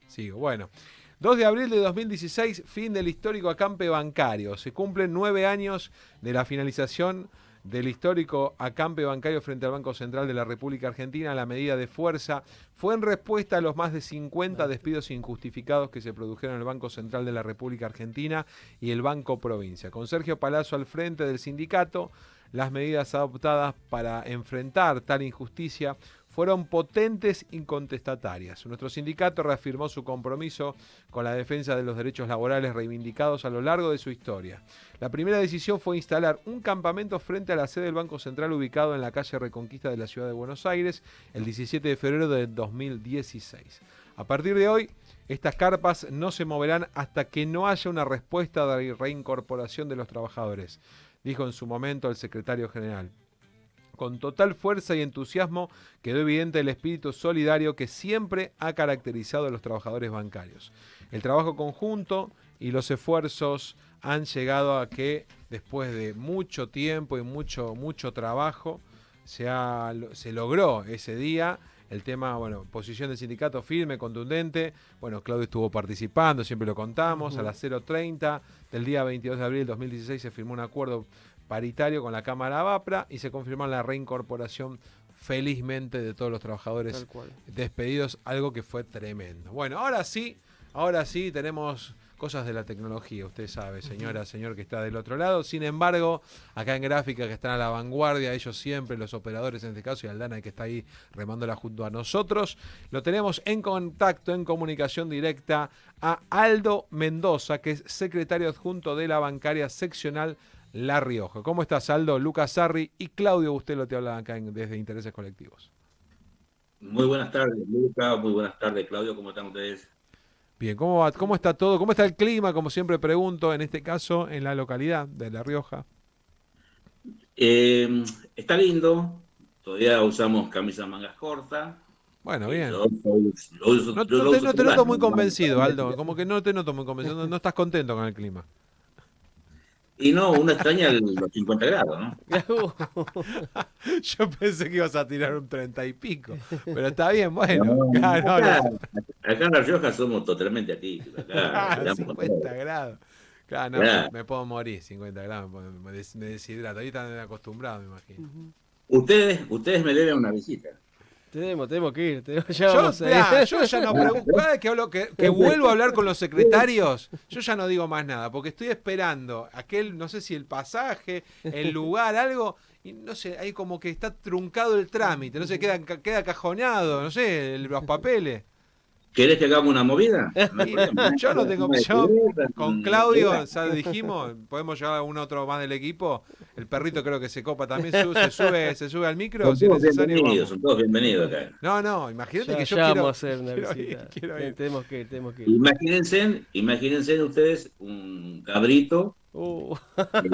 Sigo, bueno. 2 de abril de 2016, fin del histórico acampe bancario. Se cumplen 9 años de la finalización del histórico acampe bancario frente al Banco Central de la República Argentina. La medida de fuerza fue en respuesta a los más de 50 despidos injustificados que se produjeron en el Banco Central de la República Argentina y el Banco Provincia. Con Sergio Palazzo al frente del sindicato, las medidas adoptadas para enfrentar tal injusticia fueron potentes y contestatarias. Nuestro sindicato reafirmó su compromiso con la defensa de los derechos laborales reivindicados a lo largo de su historia. La primera decisión fue instalar un campamento frente a la sede del Banco Central ubicado en la calle Reconquista de la Ciudad de Buenos Aires el 17 de febrero de 2016. A partir de hoy, estas carpas no se moverán hasta que no haya una respuesta de reincorporación de los trabajadores, dijo en su momento el secretario general. Con total fuerza y entusiasmo quedó evidente el espíritu solidario que siempre ha caracterizado a los trabajadores bancarios. El trabajo conjunto y los esfuerzos han llegado a que, después de mucho tiempo y mucho trabajo, se logró ese día. El tema, bueno, posición del sindicato firme, contundente. Bueno, Claudio estuvo participando, siempre lo contamos. A las 0:30 del día 22 de abril de 2016 se firmó un acuerdo paritario con la Cámara BAPRA y se confirmó la reincorporación, felizmente, de todos los trabajadores despedidos, algo que fue tremendo. Bueno, ahora sí tenemos cosas de la tecnología, usted sabe, señora, señor que está del otro lado. Sin embargo, acá en Gráfica, que están a la vanguardia, ellos siempre, los operadores en este caso, y Aldana, que está ahí remándola junto a nosotros, lo tenemos en contacto, en comunicación directa, a Aldo Mendoza, que es secretario adjunto de la bancaria seccional La Rioja. ¿Cómo estás, Aldo? Lucas Sarri y Claudio Bustelo te hablan acá desde Intereses Colectivos. Muy buenas tardes, Lucas. Muy buenas tardes, Claudio. ¿Cómo están ustedes? Bien, ¿cómo va? ¿Cómo está todo? ¿Cómo está el clima? Como siempre pregunto, en este caso, en la localidad de La Rioja. Está lindo. Todavía usamos camisas mangas cortas. Bueno, bien. No te noto muy convencido, Aldo. Como que no te noto muy convencido. No estás contento con el clima. Y no, uno extraña los 50 grados, ¿no? Yo pensé que ibas a tirar un 30 y pico, pero está bien, bueno. Acá en La Rioja somos totalmente atípicos. 50 grados. Claro, me puedo morir, 50 grados, me deshidrato. Ahí están acostumbrados, me imagino. Ustedes me deben una visita. Tenemos que ir. Yo ya no pregunto. Cada vez que hablo, que vuelvo a hablar con los secretarios, yo ya no digo más nada, porque estoy esperando no sé si el pasaje, el lugar, algo, y no sé, ahí como que está truncado el trámite, no sé, queda cajoneado, no sé, los papeles. ¿Querés que hagamos una movida? Yo no tengo. Con Claudio, ya dijimos, podemos llevar a uno otro más del equipo. El perrito creo que se copa también, se sube al micro. Son todos bienvenidos, son todos bienvenidos acá. No, imagínate que yo quiero. Vamos a hacer una visita. Tenemos que ir. Imagínense ustedes un cabrito. No Que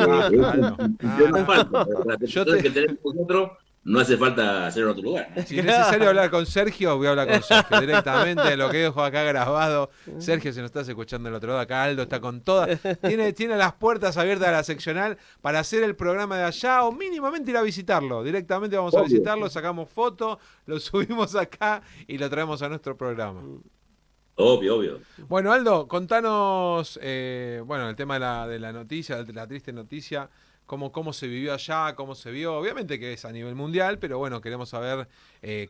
tenemos nosotros. No hace falta hacer en otro lugar, ¿no? Si es necesario hablar con Sergio, voy a hablar con Sergio directamente. Lo que dejo acá grabado. Sergio, si nos estás escuchando del otro lado, acá Aldo está con todas. Tiene las puertas abiertas a la seccional para hacer el programa de allá o mínimamente ir a visitarlo. Directamente vamos a visitarlo, sacamos fotos, lo subimos acá y lo traemos a nuestro programa. Obvio. Bueno, Aldo, contanos el tema de la noticia, de la triste noticia. Cómo se vivió allá, cómo se vio, obviamente que es a nivel mundial, pero bueno, queremos saber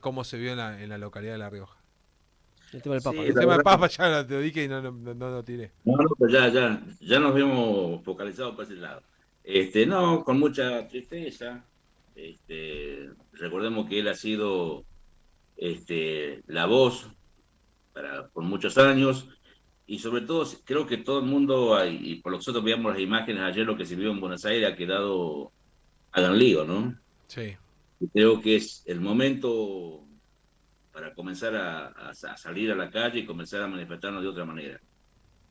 cómo se vio en la localidad de La Rioja. El tema del Papa. El tema del Papa ya te dije y no lo tiré. No, pues ya nos vemos focalizados por ese lado. No, con mucha tristeza. Recordemos que él ha sido la voz por muchos años. Y sobre todo, creo que todo el mundo, y por lo que nosotros veíamos las imágenes ayer, lo que se vio en Buenos Aires ha quedado a gran lío, ¿no? Sí. Y creo que es el momento para comenzar a salir a la calle y comenzar a manifestarnos de otra manera.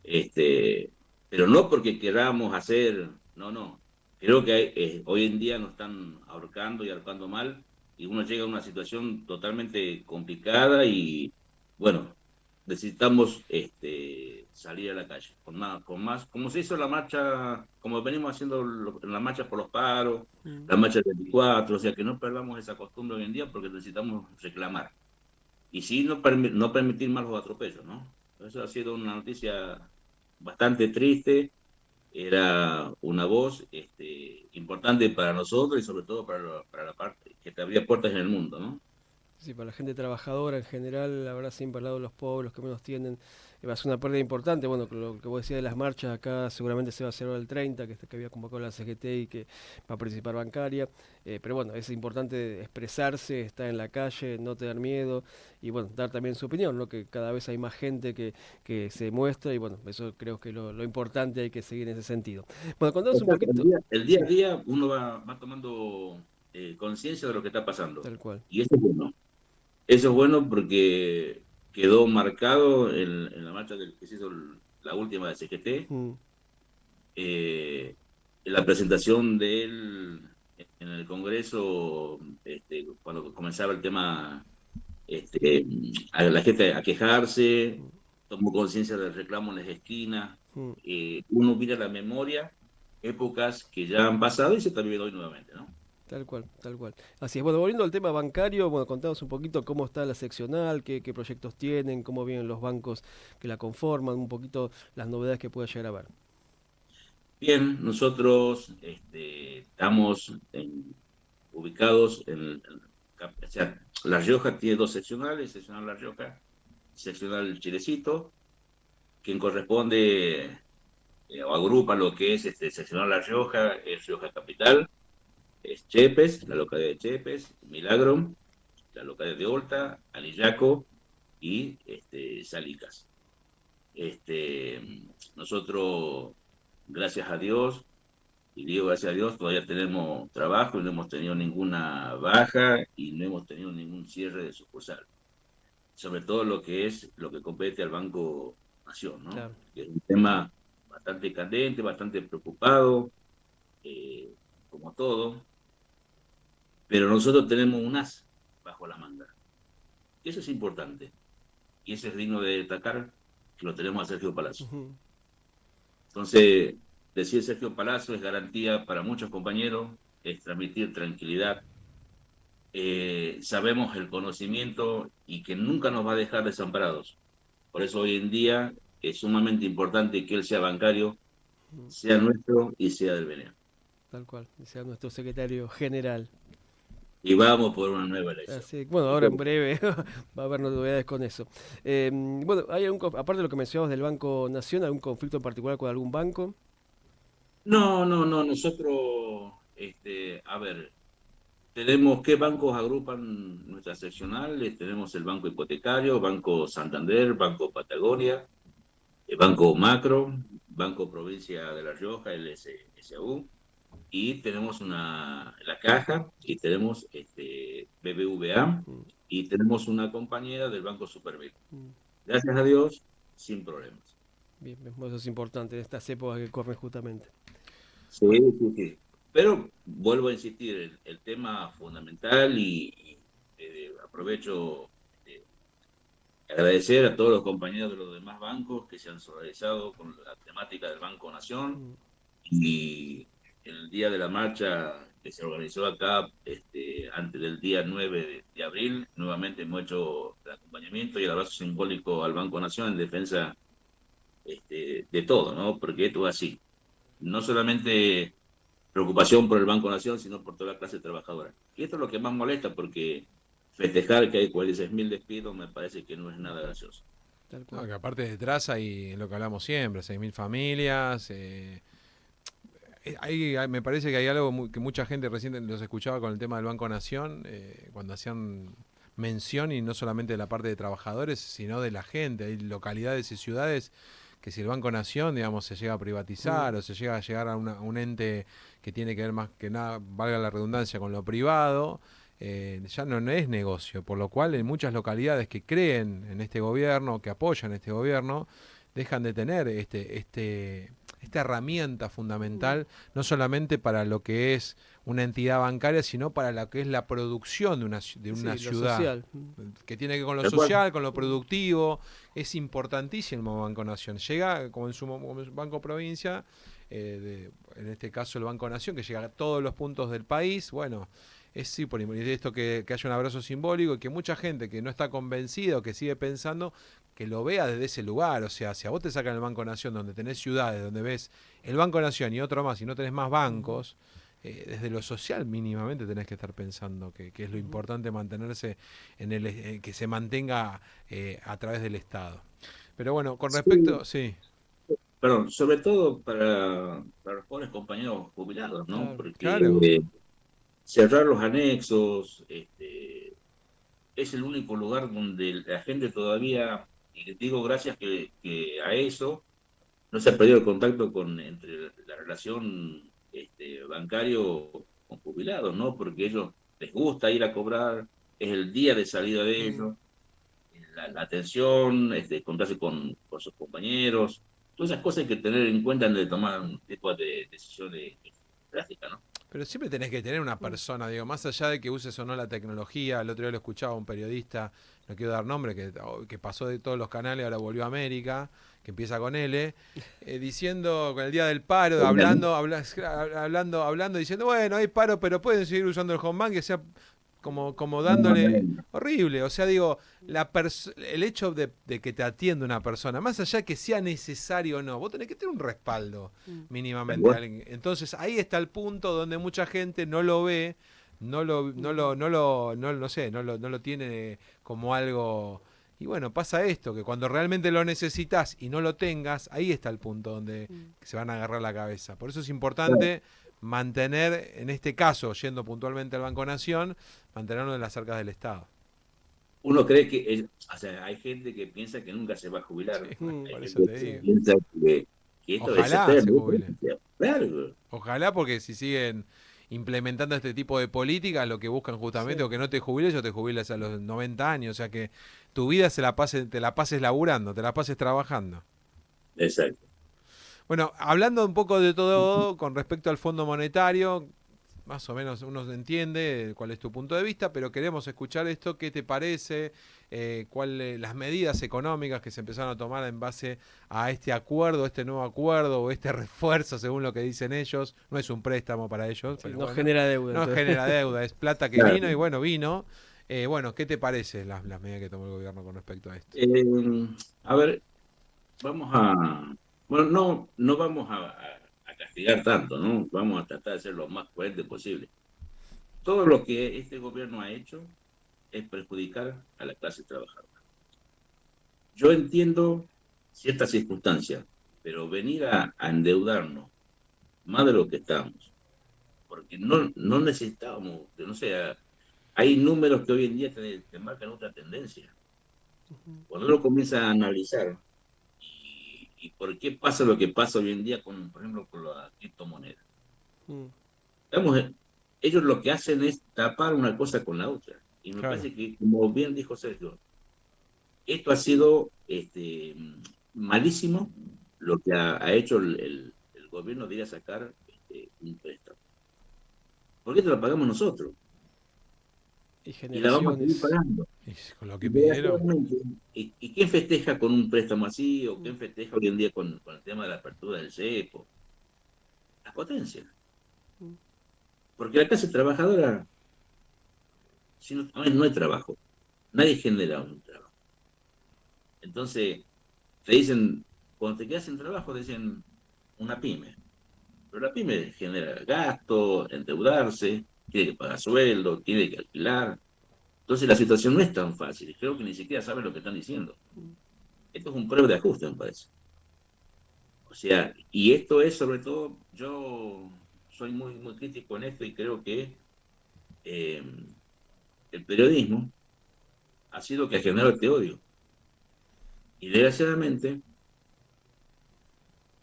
Pero no porque queramos hacer, no. Creo que hoy en día nos están ahorcando y ahorcando mal, y uno llega a una situación totalmente complicada y, bueno, necesitamos salir a la calle con más, como se hizo la marcha, como venimos haciendo las marchas por los paros, la marcha del 24, o sea que no perdamos esa costumbre hoy en día porque necesitamos reclamar. Y sí, no permitir más los atropellos, ¿no? Eso ha sido una noticia bastante triste. era una voz importante para nosotros y sobre todo para la parte que te abría puertas en el mundo, ¿no? Sí, para la gente trabajadora en general, habrá siempre al lado de los pobres, los que menos tienen, va a ser una pérdida importante. Bueno, lo que vos decías de las marchas, acá seguramente se va a hacer ahora el 30, que había convocado la CGT y que va a participar bancaria. Pero bueno, es importante expresarse, estar en la calle, no tener miedo y bueno, dar también su opinión, ¿no? Que cada vez hay más gente que se muestra y bueno, eso creo que lo importante, hay que seguir en ese sentido. Bueno, contanos un Exacto. poquito. El día Sí, a día uno va tomando conciencia de lo que está pasando. tal cual. Y eso es bueno. Eso es bueno porque quedó marcado en la marcha que se hizo la última de CGT, Mm, la presentación de él en el Congreso, cuando comenzaba el tema, a la gente a quejarse, tomó conciencia del reclamo en las esquinas, mm. uno mira la memoria, épocas que ya han pasado y se está viviendo hoy nuevamente, ¿no? Tal cual, tal cual. Así es. Bueno, volviendo al tema bancario, bueno, contanos un poquito cómo está la seccional, qué proyectos tienen, cómo vienen los bancos que la conforman, un poquito las novedades que pueda llegar a ver. Bien, nosotros estamos ubicados o sea, La Rioja tiene dos seccionales, seccional La Rioja, seccional Chilecito, quien corresponde o agrupa lo que es seccional La Rioja, es Rioja Capital, es Chepes, la localidad de Chepes, Milagro, la localidad de Olta, Anillaco y Salicas. Nosotros, gracias a Dios, y digo gracias a Dios, todavía tenemos trabajo y no hemos tenido ninguna baja y no hemos tenido ningún cierre de sucursal. Sobre todo lo que compete al Banco Nación, ¿no? Claro. Que es un tema bastante candente, bastante preocupado, como todo, pero nosotros tenemos un as bajo la manga. Y eso es importante. Y eso es digno de destacar que lo tenemos a Sergio Palazzo. Ujú. Entonces, decir Sergio Palazzo es garantía para muchos compañeros, es transmitir tranquilidad. Sabemos el conocimiento y que nunca nos va a dejar desamparados. Por eso hoy en día es sumamente importante que él sea bancario, sea nuestro y sea del BNA. Tal cual, sea nuestro secretario general. Y vamos por una nueva elección. Así, bueno, ahora en breve va a haber novedades con eso. Bueno, ¿hay aparte de lo que mencionabas del Banco Nación, algún conflicto en particular con algún banco? No, nosotros, a ver, tenemos qué bancos agrupan nuestras seccionales, tenemos el Banco Hipotecario, Banco Santander, Banco Patagonia, el Banco Macro, Banco Provincia de La Rioja, el SAU, y tenemos la Caja, y tenemos BBVA, y tenemos una compañera del Banco Supervic. Gracias a Dios, sin problemas. Bien, eso es importante en estas épocas que corren justamente. Sí, sí, sí. Pero vuelvo a insistir, el tema fundamental y aprovecho agradecer a todos los compañeros de los demás bancos que se han solidarizado con la temática del Banco Nación y el día de la marcha que se organizó acá antes del día 9 de abril, nuevamente hemos hecho el acompañamiento y el abrazo simbólico al Banco Nación en defensa de todo, ¿no? Porque esto es así. No solamente preocupación por el Banco Nación, sino por toda la clase trabajadora. Y esto es lo que más molesta, porque festejar que hay 46.000 despidos me parece que no es nada gracioso. No, que aparte detrás hay lo que hablamos siempre, 6.000 familias. Me parece que hay algo que mucha gente recién los escuchaba con el tema del Banco Nación, cuando hacían mención, y no solamente de la parte de trabajadores, sino de la gente. Hay localidades y ciudades que si el Banco Nación, digamos, se llega a privatizar o se llega a llegar a un ente que tiene que ver más que nada, valga la redundancia, con lo privado, ya no es negocio, por lo cual en muchas localidades que creen en este gobierno, que apoyan este gobierno, dejan de tener esta herramienta fundamental, no solamente para lo que es una entidad bancaria, sino para lo que es la producción de una ciudad, social. Que tiene que ver con lo social, con lo productivo. Es importantísimo el Banco Nación. Llega, como en su Banco Provincia, en este caso el Banco Nación, que llega a todos los puntos del país. Bueno, es sí, por esto que haya un abrazo simbólico y que mucha gente que no está convencida o que sigue pensando que lo vea desde ese lugar. O sea, si a vos te sacan el Banco Nación, donde tenés ciudades, donde ves el Banco Nación y otro más, y no tenés más bancos, desde lo social mínimamente tenés que estar pensando que es lo importante mantenerse que se mantenga a través del Estado. Pero bueno, con respecto, sí. Perdón, sobre todo para los pobres compañeros jubilados, ¿no? Claro. Porque Claro. cerrar los anexos, es el único lugar donde la gente todavía, y les digo gracias que a eso, no se ha perdido el contacto entre la relación bancario con jubilados, ¿no? Porque ellos les gusta ir a cobrar, es el día de salida de ellos, la atención, contarse con sus compañeros, todas esas cosas hay que tener en cuenta antes de tomar un tipo de decisiones drásticas, ¿no? Pero siempre tenés que tener una persona, digo, más allá de que uses o no la tecnología. El otro día lo escuchaba un periodista, no quiero dar nombre, que pasó de todos los canales, ahora volvió a América, que empieza con L, diciendo con el día del paro, hablando, diciendo, bueno, hay paro, pero pueden seguir usando el home bank, que sea como dándole horrible. O sea, digo, el hecho de que te atienda una persona, más allá de que sea necesario o no, vos tenés que tener un respaldo mínimamente. Alguien. Entonces ahí está el punto donde mucha gente no lo ve, no lo tiene como algo. Y bueno, pasa esto, que cuando realmente lo necesitas y no lo tengas, ahí está el punto donde se van a agarrar la cabeza. Por eso es importante mantener, en este caso, yendo puntualmente al Banco Nación, mantenerlo en las arcas del Estado. Uno cree o sea, hay gente que piensa que nunca se va a jubilar. Sí, hay por gente eso te que digo. piensa que esto Ojalá es se eterno. jubile. Claro. Ojalá, porque si siguen implementando este tipo de políticas, lo que buscan justamente o que no te jubiles o te jubiles a los 90 años. O sea, que tu vida te la pases laburando, te la pases trabajando. Exacto. Bueno, hablando un poco de todo con respecto al Fondo Monetario, más o menos uno entiende cuál es tu punto de vista, pero queremos escuchar esto. ¿Qué te parece? Las medidas económicas que se empezaron a tomar en base a este acuerdo, este nuevo acuerdo o este refuerzo, según lo que dicen ellos. No es un préstamo para ellos. Sí, pero no bueno, genera deuda. No entonces. genera deuda, es plata que vino y bueno, vino. Bueno, ¿qué te parece las medidas que tomó el gobierno con respecto a esto? A ver, vamos a... Bueno, no vamos a castigar tanto, ¿no? Vamos a tratar de ser lo más coherente posible. Todo lo que este gobierno ha hecho es perjudicar a la clase trabajadora. Yo entiendo ciertas circunstancias, pero venir a endeudarnos más de lo que estamos, porque no necesitábamos, no sé, hay números que hoy en día te marcan otra tendencia. Cuando uno comienza a analizar y por qué pasa lo que pasa hoy en día, por ejemplo, con la criptomoneda. Ellos lo que hacen es tapar una cosa con la otra. Y me parece que, como bien dijo Sergio, esto ha sido malísimo lo que ha hecho el gobierno de ir a sacar un préstamo. ¿Por qué te lo pagamos nosotros? Y la vamos a seguir pagando. Con lo que pidieron. ¿Y quién festeja con un préstamo así? ¿O quién festeja hoy en día con el tema de la apertura del cepo? Las potencias. Porque la clase trabajadora, si no hay trabajo, nadie genera un trabajo. Entonces, te dicen, cuando te quedas sin trabajo, dicen una pyme. Pero la pyme genera gasto, endeudarse, tiene que pagar sueldo, tiene que alquilar. Entonces la situación no es tan fácil. Creo que ni siquiera saben lo que están diciendo. Esto es un prueba de ajuste, me parece. O sea, y esto es sobre todo, yo soy muy crítico en esto y creo que el periodismo ha sido que ha generado este odio. Y desgraciadamente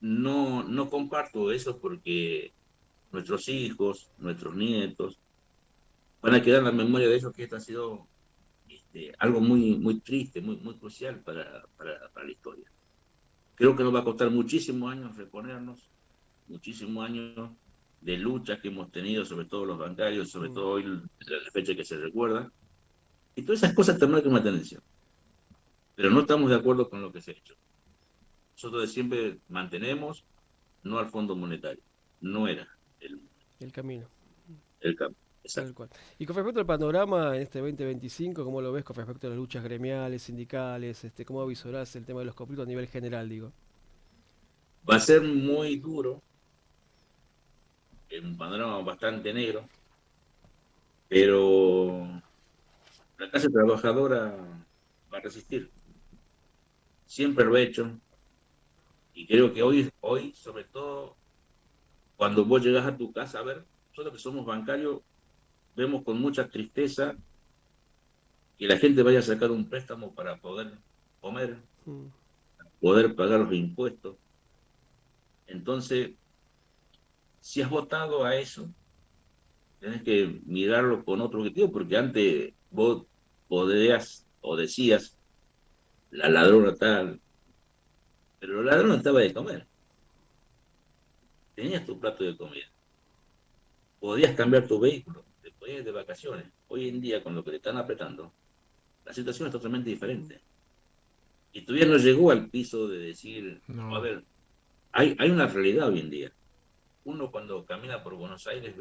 no comparto eso porque nuestros hijos, nuestros nietos, van a quedar en la memoria de ellos que esto ha sido algo muy triste, muy crucial para la historia. Creo que nos va a costar muchísimos años reponernos, muchísimos años de luchas que hemos tenido, sobre todo los bancarios, sobre todo hoy, la fecha que se recuerda. Y todas esas cosas te marcan una tendencia. Pero no estamos de acuerdo con lo que se ha hecho. Nosotros siempre mantenemos no al Fondo Monetario. No era el camino. Tal cual. Y con respecto al panorama en este 2025, ¿cómo lo ves con respecto a las luchas gremiales, sindicales? ¿Cómo visorás el tema de los conflictos a nivel general, digo? Va a ser muy duro, un panorama bastante negro, pero la clase trabajadora va a resistir. Siempre lo he hecho y creo que hoy sobre todo, cuando vos llegas a tu casa, a ver, nosotros que somos bancarios, vemos con mucha tristeza que la gente vaya a sacar un préstamo para poder comer, poder pagar los impuestos. Entonces, si has votado a eso, tienes que mirarlo con otro objetivo, porque antes vos podías o decías, la ladrona tal, pero la ladrona estaba de comer. Tenías tu plato de comida. Podías cambiar tu vehículo, te podías ir de vacaciones. Hoy en día, con lo que te están apretando, la situación es totalmente diferente. Y todavía no llegó al piso de decir, No. a ver, hay una realidad hoy en día. Uno cuando camina por Buenos Aires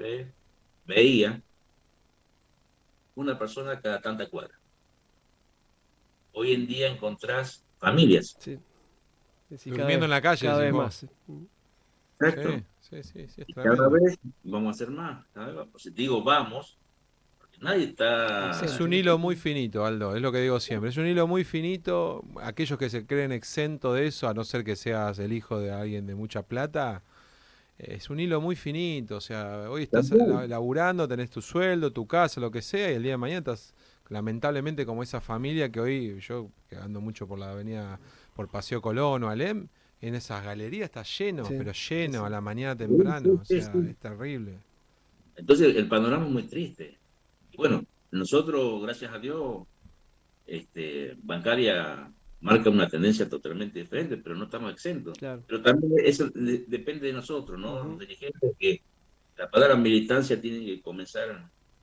veía una persona cada tanta cuadra. Hoy en día encontrás familias. Sí. Durmiendo en la calle, cada vez decís vos. más. Exacto. Sí, es Y cada tremendo. vez vamos a hacer más. Cada vez vamos. Si te digo vamos, porque nadie está... Es un hilo muy finito, Aldo, es lo que digo siempre. Es un hilo muy finito. Aquellos que se creen exentos de eso, a no ser que seas el hijo de alguien de mucha plata, es un hilo muy finito. O sea, hoy estás laburando, tenés tu sueldo, tu casa, lo que sea, y el día de mañana estás lamentablemente como esa familia que hoy, yo que ando mucho por la avenida, por Paseo Colón o Alem, en esas galerías está lleno, Sí, pero lleno sí. a la mañana temprano. O Sí, sea, sí. es terrible. Entonces el panorama es muy triste. Y bueno, nosotros, gracias a Dios, bancaria marca una tendencia totalmente diferente, pero no estamos exentos. Claro. Pero también eso depende de nosotros, ¿no? Los Ujú. dirigentes, que la palabra militancia tiene que comenzar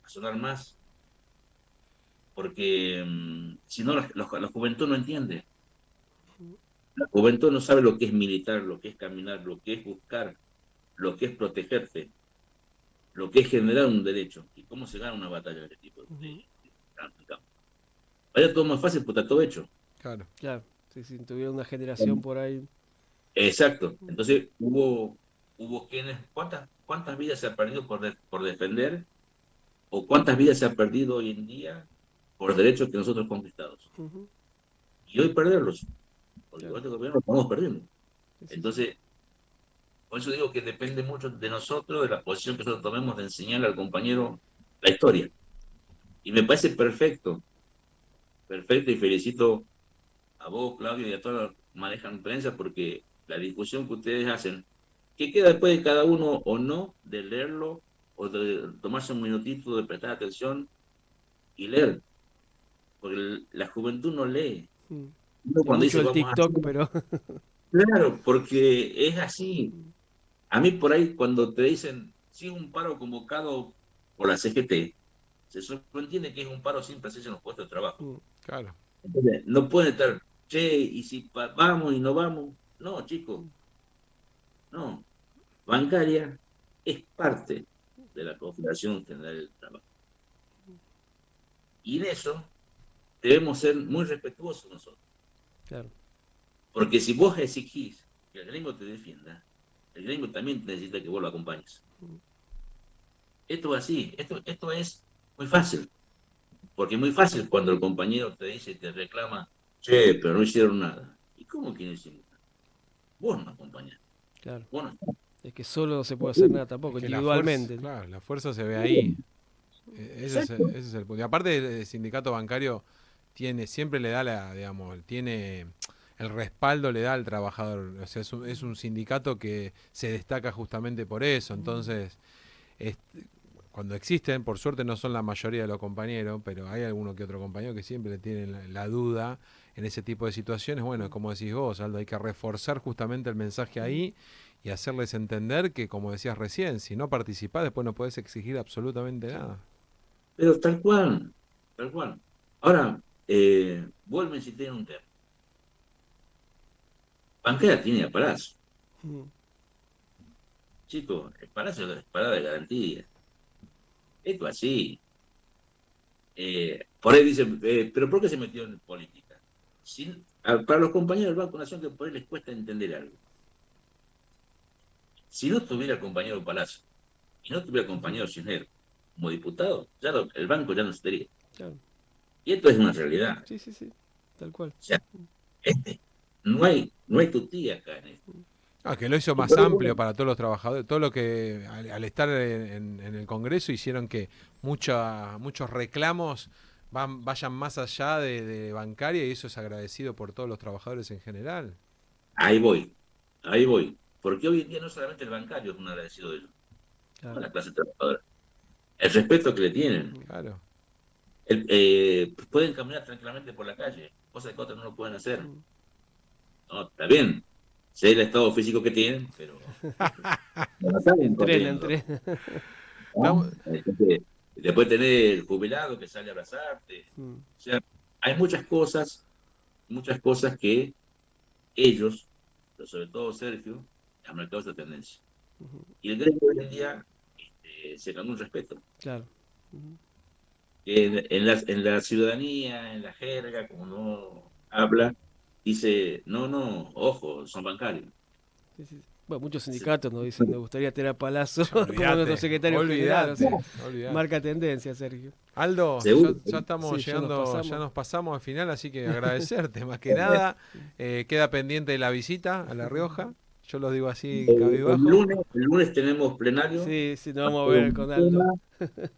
a sonar más, porque si no, la juventud no entiende. La juventud no sabe lo que es militar, lo que es caminar, lo que es buscar, lo que es protegerte, lo que es generar un derecho y cómo se gana una batalla de este tipo de campo. Vaya todo más fácil porque está todo hecho. Claro. Claro. Si tuviera una generación por ahí. Exacto. Entonces hubo quienes, ¿cuántas vidas se han perdido por defender? ¿O cuántas vidas se han perdido hoy en día por derechos que nosotros conquistados? Ujú. Y hoy perderlos, porque Claro. con este gobierno lo estamos perdiendo. Sí, sí, Entonces, por eso digo que depende mucho de nosotros, de la posición que nosotros tomemos de enseñarle al compañero la historia. Y me parece perfecto, perfecto, y felicito a vos, Claudio, y a todos los que manejan prensa, porque la discusión que ustedes hacen, que queda después de cada uno o no, de leerlo, o de tomarse un minutito, de prestar atención y leer, porque la juventud no lee. Mm. Uno Es cuando mucho dice el vamos a TikTok, hacer, pero. claro, porque es así. A mí por ahí cuando te dicen, sí, un paro convocado por la CGT, se sobreentiende que es un paro sin presencia en los puestos de trabajo. Claro. Entonces, no pueden estar, che, y si vamos y no vamos. No, chicos, no. Bancaria es parte de la Confederación General del Trabajo. Y en eso debemos ser muy respetuosos nosotros. Claro. Porque si vos exigís que el gremio te defienda, el gremio también necesita que vos lo acompañes. Esto es así, esto es muy fácil. Porque es muy fácil cuando el compañero te dice y te reclama, che, pero no hicieron nada. ¿Y cómo que no hicimos nada? Vos no acompañás. Claro. Vos no. Es que solo no se puede hacer nada tampoco, Es que individualmente. claro, la fuerza se ve ahí. Exacto. Ese es el punto. Y aparte el sindicato bancario siempre le da tiene el respaldo, le da al trabajador. O sea, es un sindicato que se destaca justamente por eso. Entonces, cuando existen, por suerte no son la mayoría de los compañeros, pero hay alguno que otro compañero que siempre tienen la duda en ese tipo de situaciones. Bueno, como decís vos, Aldo, hay que reforzar justamente el mensaje ahí y hacerles entender que, como decías recién, si no participás, después no podés exigir absolutamente nada. Pero tal cual, tal cual. Ahora, vuelven si tienen un tema. Bancaria tiene a Palacio. Chicos, el Palacio es parada de garantía. Esto así. Por ahí dicen, ¿pero por qué se metió en política? Para los compañeros del Banco Nación, que por ahí les cuesta entender algo. Si no estuviera el compañero Palazzo y no estuviera el compañero Cisneros como diputado, el banco ya no estaría. Claro. Y esto es una realidad. Sí, tal cual. O sea, no hay tutía acá en esto. Que lo hizo más amplio para todos los trabajadores, todo lo que al estar en el Congreso hicieron que muchos reclamos vayan más allá de bancaria, y eso es agradecido por todos los trabajadores en general. Ahí voy, porque hoy en día no solamente el bancario es un agradecido de ellos, claro, la clase trabajadora, el respeto que le tienen. Claro. Pueden caminar tranquilamente por la calle, cosas que otros no lo pueden hacer. No, está bien, sé el estado físico que tienen, pero no saben. Entrena. ¿No? Después tener el jubilado que sale a abrazarte. O sea, hay muchas cosas que ellos, pero sobre todo Sergio, han marcado esta tendencia. Y el gremio hoy en día se ganó un respeto. Claro. En la ciudadanía, en la jerga, como no habla, dice, no, ojo, son bancarios. Sí. Bueno, muchos sindicatos nos dicen, me gustaría tener a Palazzo como nuestro secretario general. O sea, marca tendencia, Sergio. Aldo, ya estamos llegando, ya nos pasamos al final, así que agradecerte más que nada. Queda pendiente la visita a La Rioja. Yo lo digo así, cabibajo. El lunes tenemos plenario. Sí, nos vamos a ver con Aldo.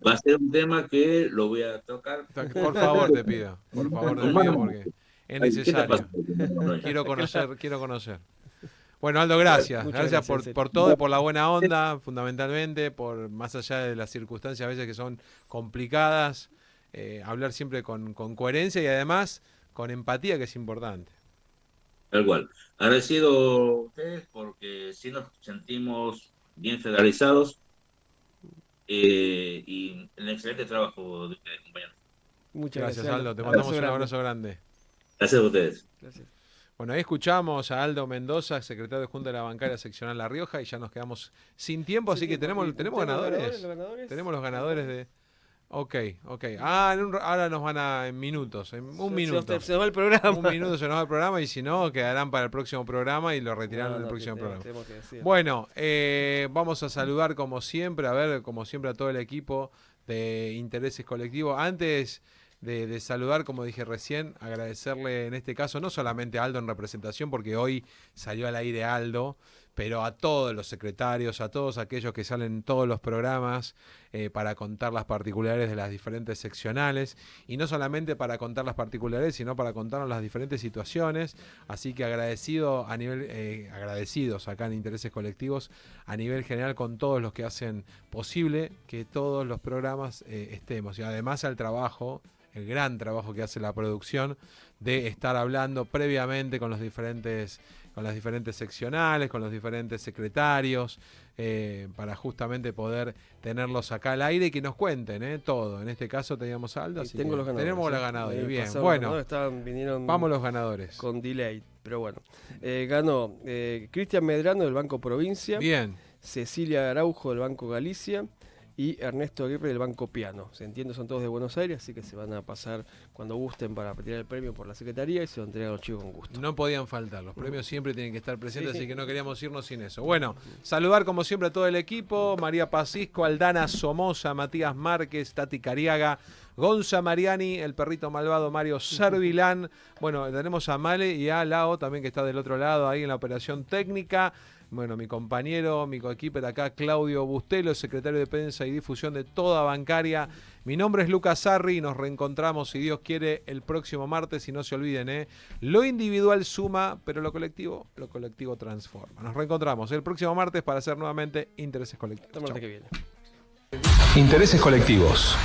Va a ser un tema que lo voy a tocar. Por favor, te pido, porque es necesario. Quiero conocer. Bueno, Aldo, gracias por todo, por la buena onda, fundamentalmente, por más allá de las circunstancias a veces que son complicadas, hablar siempre con coherencia y además con empatía, que es importante. Tal cual. Agradecido a ustedes porque sí nos sentimos bien federalizados y el excelente trabajo de ustedes, compañeros. Muchas gracias, Aldo. Te mandamos un abrazo grande. Gracias a ustedes. Gracias. Bueno, ahí escuchamos a Aldo Mendoza, secretario de Junta de la Bancaria Seccional La Rioja, y ya nos quedamos sin tiempo, así que tenemos ganadores. Tenemos los ganadores de... Ok. Ahora nos van en minutos, en un minuto. Se nos va el programa. Un minuto se nos va el programa, y si no, quedarán para el próximo programa y lo retirarán en el próximo programa. Bueno, vamos a saludar como siempre, a todo el equipo de Intereses Colectivos. Antes de saludar, como dije recién, agradecerle en este caso no solamente a Aldo en representación, porque hoy salió al aire Aldo, pero a todos los secretarios, a todos aquellos que salen en todos los programas para contar las particularidades de las diferentes seccionales, y no solamente para contar las particularidades, sino para contarnos las diferentes situaciones. Así que agradecidos acá en Intereses Colectivos a nivel general con todos los que hacen posible que todos los programas estemos, y además al trabajo, el gran trabajo que hace la producción de estar hablando previamente con las diferentes seccionales, con los diferentes secretarios, para justamente poder tenerlos acá al aire y que nos cuenten todo. En este caso teníamos a Aldo, así que tenemos los ganadores. Bien, bueno, vamos los ganadores. Con delay, pero bueno. Ganó Cristian Medrano del Banco Provincia. Bien. Cecilia Araujo del Banco Galicia. Y Ernesto Aguirre del Banco Piano. Se entiende, son todos de Buenos Aires, así que se van a pasar cuando gusten para retirar el premio por la Secretaría y se lo entregan a los chicos con gusto. No podían faltar, los premios siempre tienen que estar presentes, así que no queríamos irnos sin eso. Bueno, saludar como siempre a todo el equipo: María Pacisco, Aldana Somoza, Matías Márquez, Tati Cariaga, Gonza Mariani, el perrito malvado Mario Servilán. Bueno, tenemos a Male y a Lao también, que está del otro lado ahí en la operación técnica. Bueno, mi compañero, mi coequiper acá, Claudio Bustelo, secretario de Prensa y Difusión de toda Bancaria. Mi nombre es Lucas Sarri y nos reencontramos, si Dios quiere, el próximo martes. Y no se olviden, lo individual suma, pero lo colectivo transforma. Nos reencontramos el próximo martes para hacer nuevamente Intereses Colectivos. Hasta el martes que viene. Intereses Colectivos,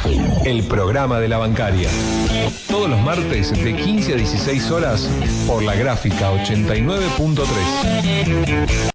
el programa de la bancaria. Todos los martes de 15 a 16 horas por La Gráfica 89.3.